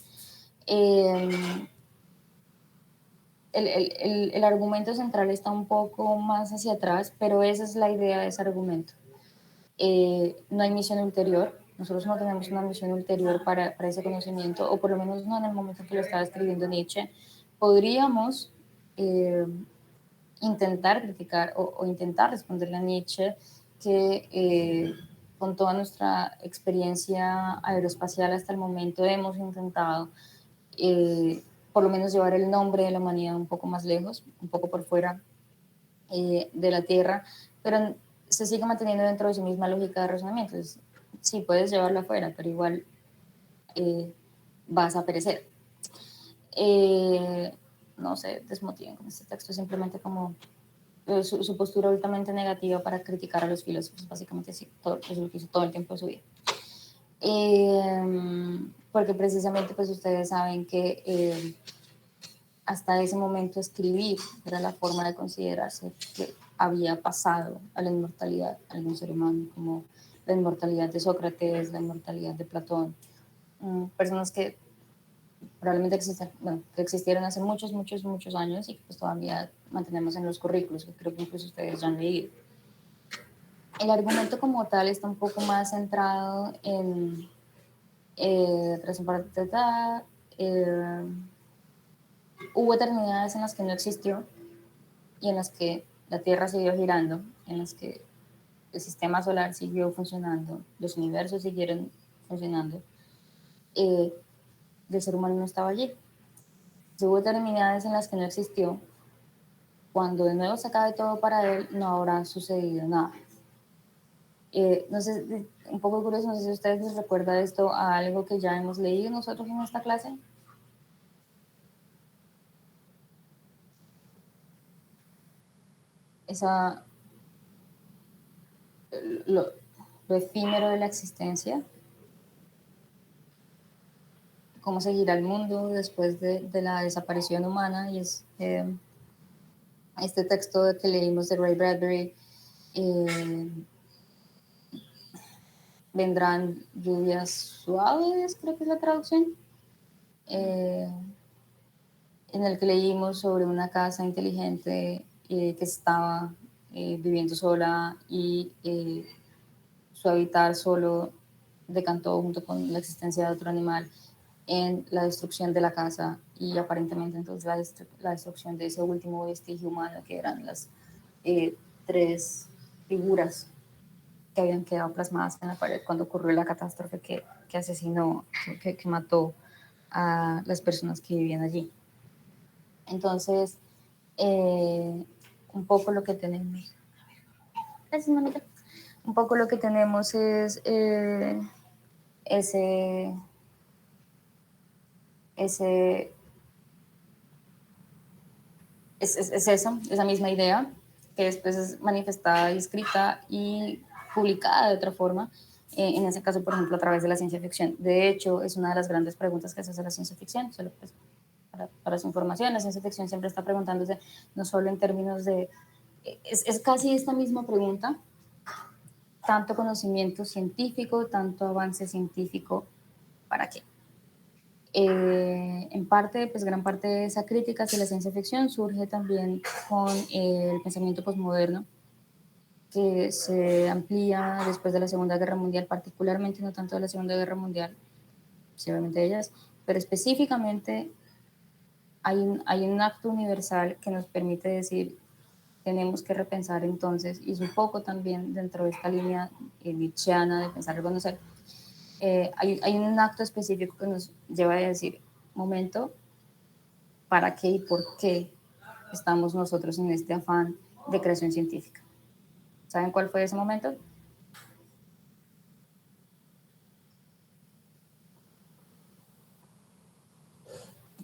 S1: El argumento central está un poco más hacia atrás, pero esa es la idea de ese argumento. No hay misión ulterior, nosotros no tenemos una misión ulterior para ese conocimiento, o por lo menos no en el momento en que lo estaba escribiendo Nietzsche. Podríamos intentar criticar o intentar responderle a Nietzsche que con toda nuestra experiencia aeroespacial hasta el momento hemos intentado por lo menos llevar el nombre de la humanidad un poco más lejos, un poco por fuera de la Tierra, pero se sigue manteniendo dentro de su misma lógica de razonamiento. Entonces, sí, puedes llevarlo afuera, pero igual vas a perecer. No se desmotiven con este texto, simplemente como su postura altamente negativa para criticar a los filósofos, básicamente sí, eso es lo que hizo todo el tiempo de su vida. Porque precisamente pues ustedes saben que hasta ese momento escribir era la forma de considerarse que había pasado a la inmortalidad a algún ser humano, como la inmortalidad de Sócrates, la inmortalidad de Platón, personas que probablemente que existieron hace muchos, muchos, muchos años y que pues todavía mantenemos en los currículos, que creo que incluso ustedes ya han leído. El argumento como tal está un poco más centrado en hubo eternidades en las que no existió y en las que la Tierra siguió girando, en las que el sistema solar siguió funcionando, los universos siguieron funcionando, el ser humano no estaba allí. Hubo eternidades en las que no existió. Cuando de nuevo se acabe todo para él, no habrá sucedido nada. No sé, un poco curioso, no sé si a ustedes les recuerda esto a algo que ya hemos leído nosotros en esta clase. Lo efímero de la existencia, cómo seguirá el mundo después de la desaparición humana, y es este texto que leímos de Ray Bradbury, vendrán lluvias suaves, creo que es la traducción, en el que leímos sobre una casa inteligente que estaba viviendo sola y su habitar solo decantó junto con la existencia de otro animal en la destrucción de la casa y aparentemente entonces la destrucción de ese último vestigio humano que eran las tres figuras que habían quedado plasmadas en la pared cuando ocurrió la catástrofe que asesinó, que mató a las personas que vivían allí. Entonces, un poco lo que tenemos, un poco lo que tenemos es es eso, esa misma idea, que después es manifestada y escrita y publicada de otra forma, en ese caso, por ejemplo, a través de la ciencia ficción. De hecho, es una de las grandes preguntas que se hace la ciencia ficción, solo pues, para su información, la ciencia ficción siempre está preguntándose, no solo en términos de, es casi esta misma pregunta, tanto conocimiento científico, tanto avance científico, ¿para qué? En parte, pues gran parte de esa crítica hacia la ciencia ficción surge también con el pensamiento posmoderno, que se amplía después de la Segunda Guerra Mundial, particularmente no tanto de la Segunda Guerra Mundial, obviamente de ellas, pero específicamente hay un acto universal que nos permite decir, tenemos que repensar entonces, y es un poco también dentro de esta línea nietzscheana de pensar y reconocer, hay un acto específico que nos lleva a decir, momento, ¿para qué y por qué estamos nosotros en este afán de creación científica? ¿Saben cuál fue ese momento?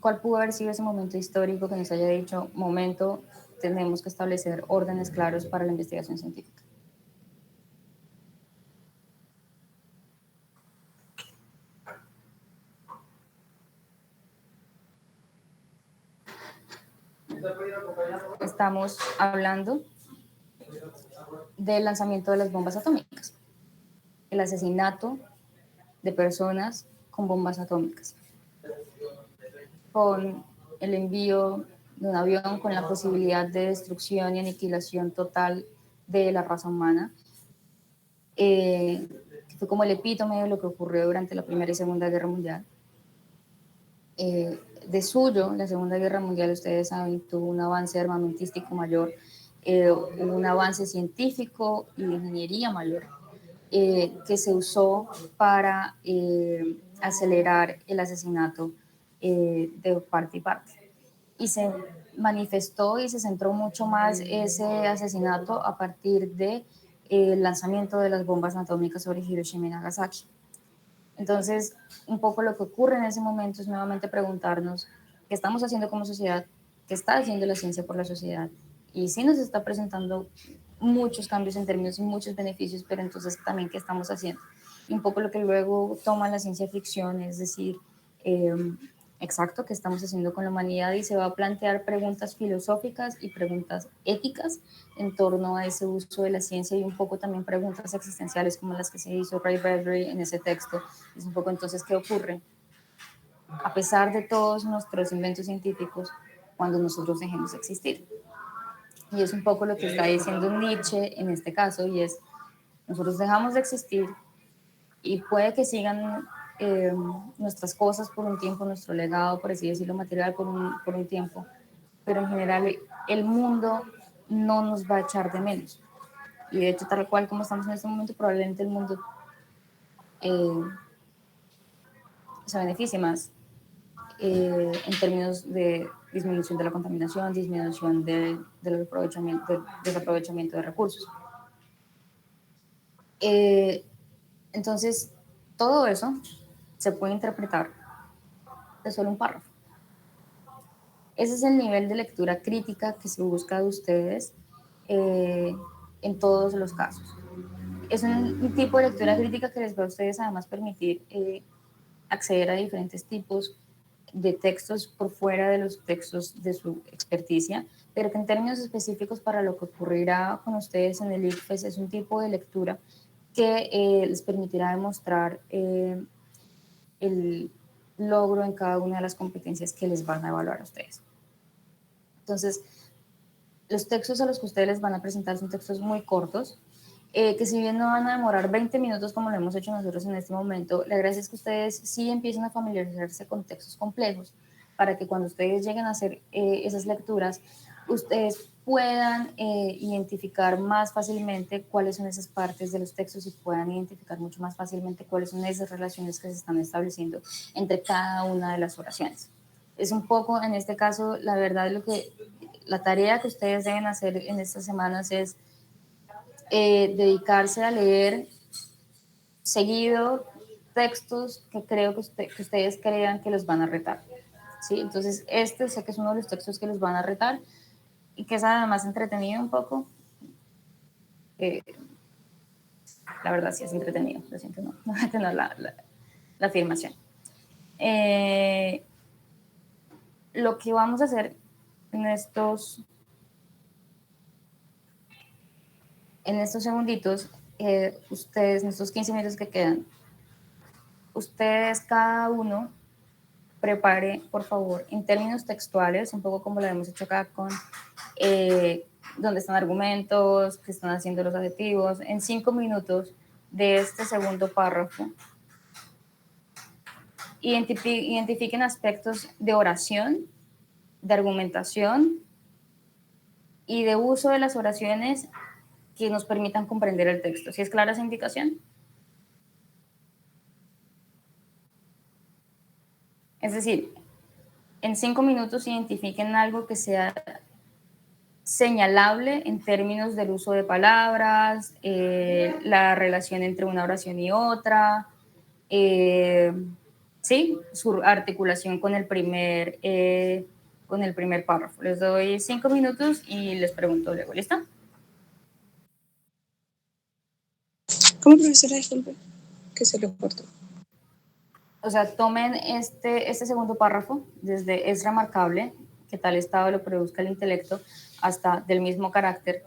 S1: ¿Cuál pudo haber sido ese momento histórico que nos haya dicho, momento, tenemos que establecer órdenes claros para la investigación científica? Estamos hablando del lanzamiento de las bombas atómicas, el asesinato de personas con bombas atómicas, con el envío de un avión con la posibilidad de destrucción y aniquilación total de la raza humana, que fue como el epítome de lo que ocurrió durante la Primera y Segunda Guerra Mundial. De suyo, la Segunda Guerra Mundial, ustedes saben, tuvo un avance armamentístico mayor, un avance científico y de ingeniería mayor, que se usó para acelerar el asesinato de parte y parte. Y se manifestó y se centró mucho más ese asesinato a partir del lanzamiento de las bombas atómicas sobre Hiroshima y Nagasaki. Entonces, un poco lo que ocurre en ese momento es nuevamente preguntarnos qué estamos haciendo como sociedad, qué está haciendo la ciencia por la sociedad, y sí nos está presentando muchos cambios en términos y muchos beneficios, pero entonces también qué estamos haciendo. y un poco lo que luego toma la ciencia ficción, es decir, exacto, qué estamos haciendo con la humanidad, y se va a plantear preguntas filosóficas y preguntas éticas en torno a ese uso de la ciencia, y un poco también preguntas existenciales como las que se hizo Ray Bradbury en ese texto. Es un poco entonces qué ocurre a pesar de todos nuestros inventos científicos cuando nosotros dejemos de existir. Y es un poco lo que está diciendo Nietzsche en este caso, y es, nosotros dejamos de existir y puede que sigan nuestras cosas por un tiempo, nuestro legado, por así decirlo, material por un tiempo, pero en general el mundo no nos va a echar de menos. Y de hecho, tal cual como estamos en este momento, probablemente el mundo se beneficie más en términos de disminución de la contaminación, disminución del desaprovechamiento de recursos. Entonces, todo eso se puede interpretar de solo un párrafo. Ese es el nivel de lectura crítica que se busca de ustedes en todos los casos. Es un tipo de lectura crítica que les va a ustedes además permitir acceder a diferentes tipos de textos por fuera de los textos de su experticia, pero que en términos específicos para lo que ocurrirá con ustedes en el ICFES es un tipo de lectura que les permitirá demostrar el logro en cada una de las competencias que les van a evaluar a ustedes. Entonces, los textos a los que ustedes les van a presentar son textos muy cortos, que si bien no van a demorar 20 minutos como lo hemos hecho nosotros en este momento, la gracia es que ustedes sí empiecen a familiarizarse con textos complejos para que cuando ustedes lleguen a hacer esas lecturas, ustedes puedan identificar más fácilmente cuáles son esas partes de los textos y puedan identificar mucho más fácilmente cuáles son esas relaciones que se están estableciendo entre cada una de las oraciones. Es un poco, en este caso, la verdad, la tarea que ustedes deben hacer en estas semanas es dedicarse a leer seguido textos que creo que ustedes crean que los van a retar. ¿Sí? Entonces, sé que es uno de los textos que los van a retar y que es además entretenido un poco. La verdad, sí es entretenido. Lo siento, no voy a tener la afirmación. Lo que vamos a hacer en estos segunditos, ustedes, en estos 15 minutos que quedan, ustedes cada uno prepare, por favor, en términos textuales, un poco como lo hemos hecho acá con dónde están argumentos, qué están haciendo los adjetivos, en 5 minutos de este segundo párrafo. Identifiquen aspectos de oración, de argumentación y de uso de las oraciones que nos permitan comprender el texto. ¿Sí es clara esa indicación? Es decir, en 5 minutos identifiquen algo que sea señalable en términos del uso de palabras, la relación entre una oración y otra, ¿sí? Su articulación con el primer párrafo. Les doy 5 minutos y les pregunto luego, ¿listo?
S6: ¿Cómo, profesora? Disculpe, que se lo cortó.
S1: O sea, tomen este segundo párrafo, desde es remarcable que tal estado lo produzca el intelecto, hasta del mismo carácter.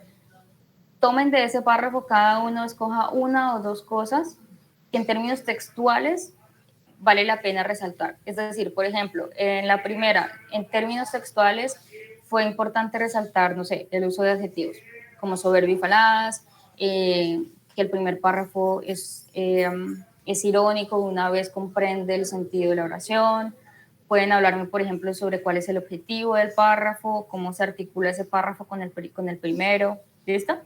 S1: Tomen de ese párrafo, cada uno escoja una o dos cosas que en términos textuales vale la pena resaltar. Es decir, por ejemplo, en la primera, en términos textuales, fue importante resaltar, no sé, el uso de adjetivos, como soberbio y falaz, que el primer párrafo es irónico, una vez comprende el sentido de la oración. Pueden hablarme, por ejemplo, sobre cuál es el objetivo del párrafo, cómo se articula ese párrafo con el primero. ¿Listo?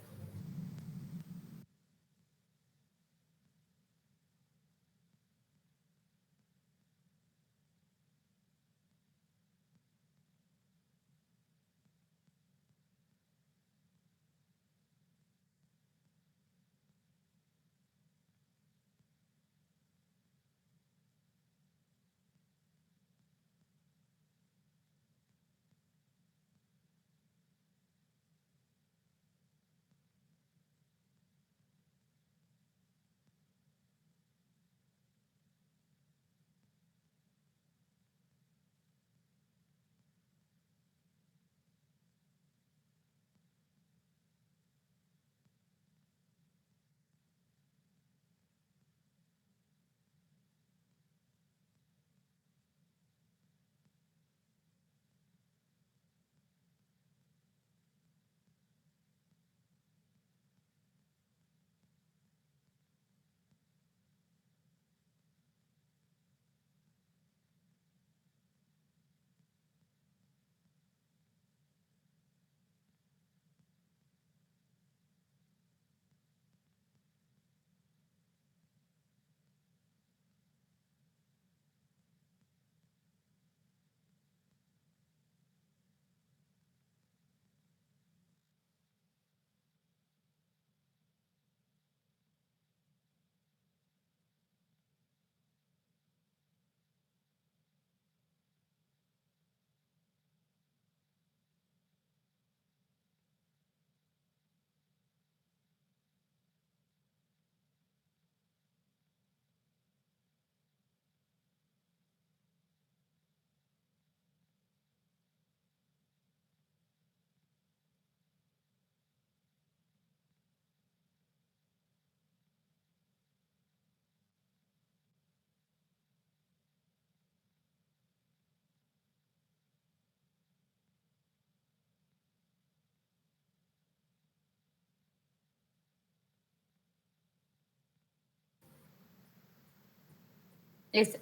S1: Listo.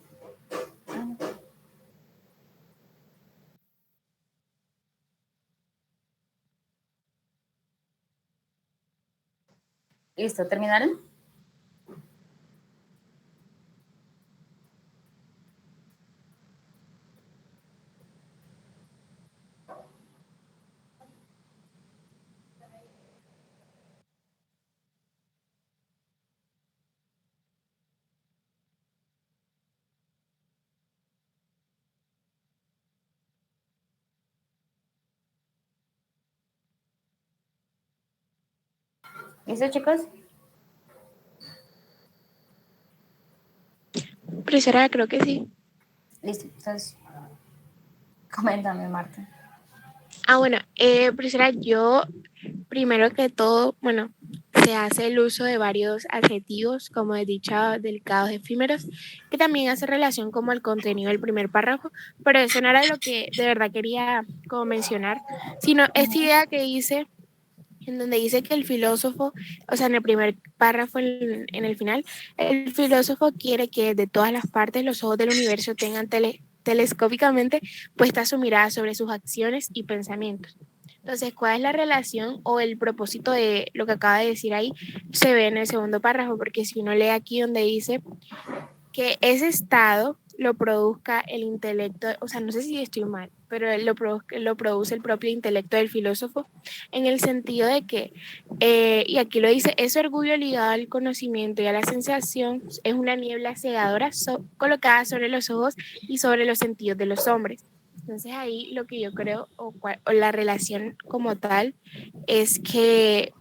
S1: Listo, ¿terminaron? ¿Listo, chicos?
S8: Profesora, creo que sí.
S1: Listo, entonces, coméntame, Marta.
S8: Bueno, profesora, yo primero que todo, bueno, se hace el uso de varios adjetivos, como he dicho, delicados, efímeros, que también hace relación como el contenido del primer párrafo, pero eso no era lo que de verdad quería como mencionar, sino esta idea que hice en donde dice que el filósofo, o sea, en el primer párrafo, en el final, el filósofo quiere que de todas las partes los ojos del universo tengan telescópicamente puesta su mirada sobre sus acciones y pensamientos. Entonces, ¿cuál es la relación o el propósito de lo que acaba de decir ahí? Se ve en el segundo párrafo, porque si uno lee aquí donde dice que ese estado lo produzca el intelecto, o sea, no sé si estoy mal, pero lo produce el propio intelecto del filósofo, en el sentido de que, y aquí lo dice, ese orgullo ligado al conocimiento y a la sensación es una niebla cegadora colocada sobre los ojos y sobre los sentidos de los hombres. Entonces ahí lo que yo creo, o la relación como tal, es que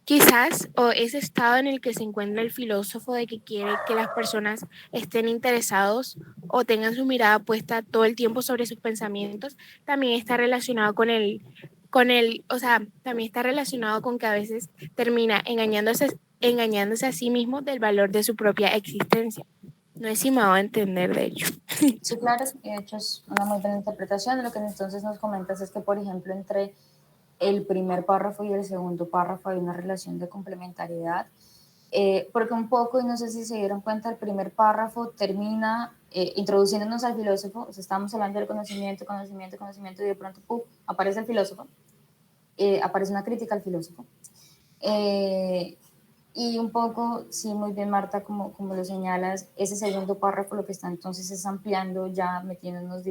S8: quizás, o ese estado en el que se encuentra el filósofo de que quiere que las personas estén interesados o tengan su mirada puesta todo el tiempo sobre sus pensamientos, también está relacionado o sea, también está relacionado con que a veces termina engañándose a sí mismo del valor de su propia existencia. No es si me va a entender, de hecho.
S1: Sí, claro, y de hecho es una muy buena interpretación. Lo que entonces nos comentas es que, por ejemplo, entre el primer párrafo y el segundo párrafo hay una relación de complementariedad, porque un poco, y no sé si se dieron cuenta, el primer párrafo termina introduciéndonos al filósofo, o sea, estamos hablando del conocimiento, conocimiento, conocimiento, y de pronto aparece el filósofo, aparece una crítica al filósofo. Y un poco, sí, muy bien, Marta, como lo señalas, ese segundo párrafo lo que está entonces es ampliando, ya metiéndonos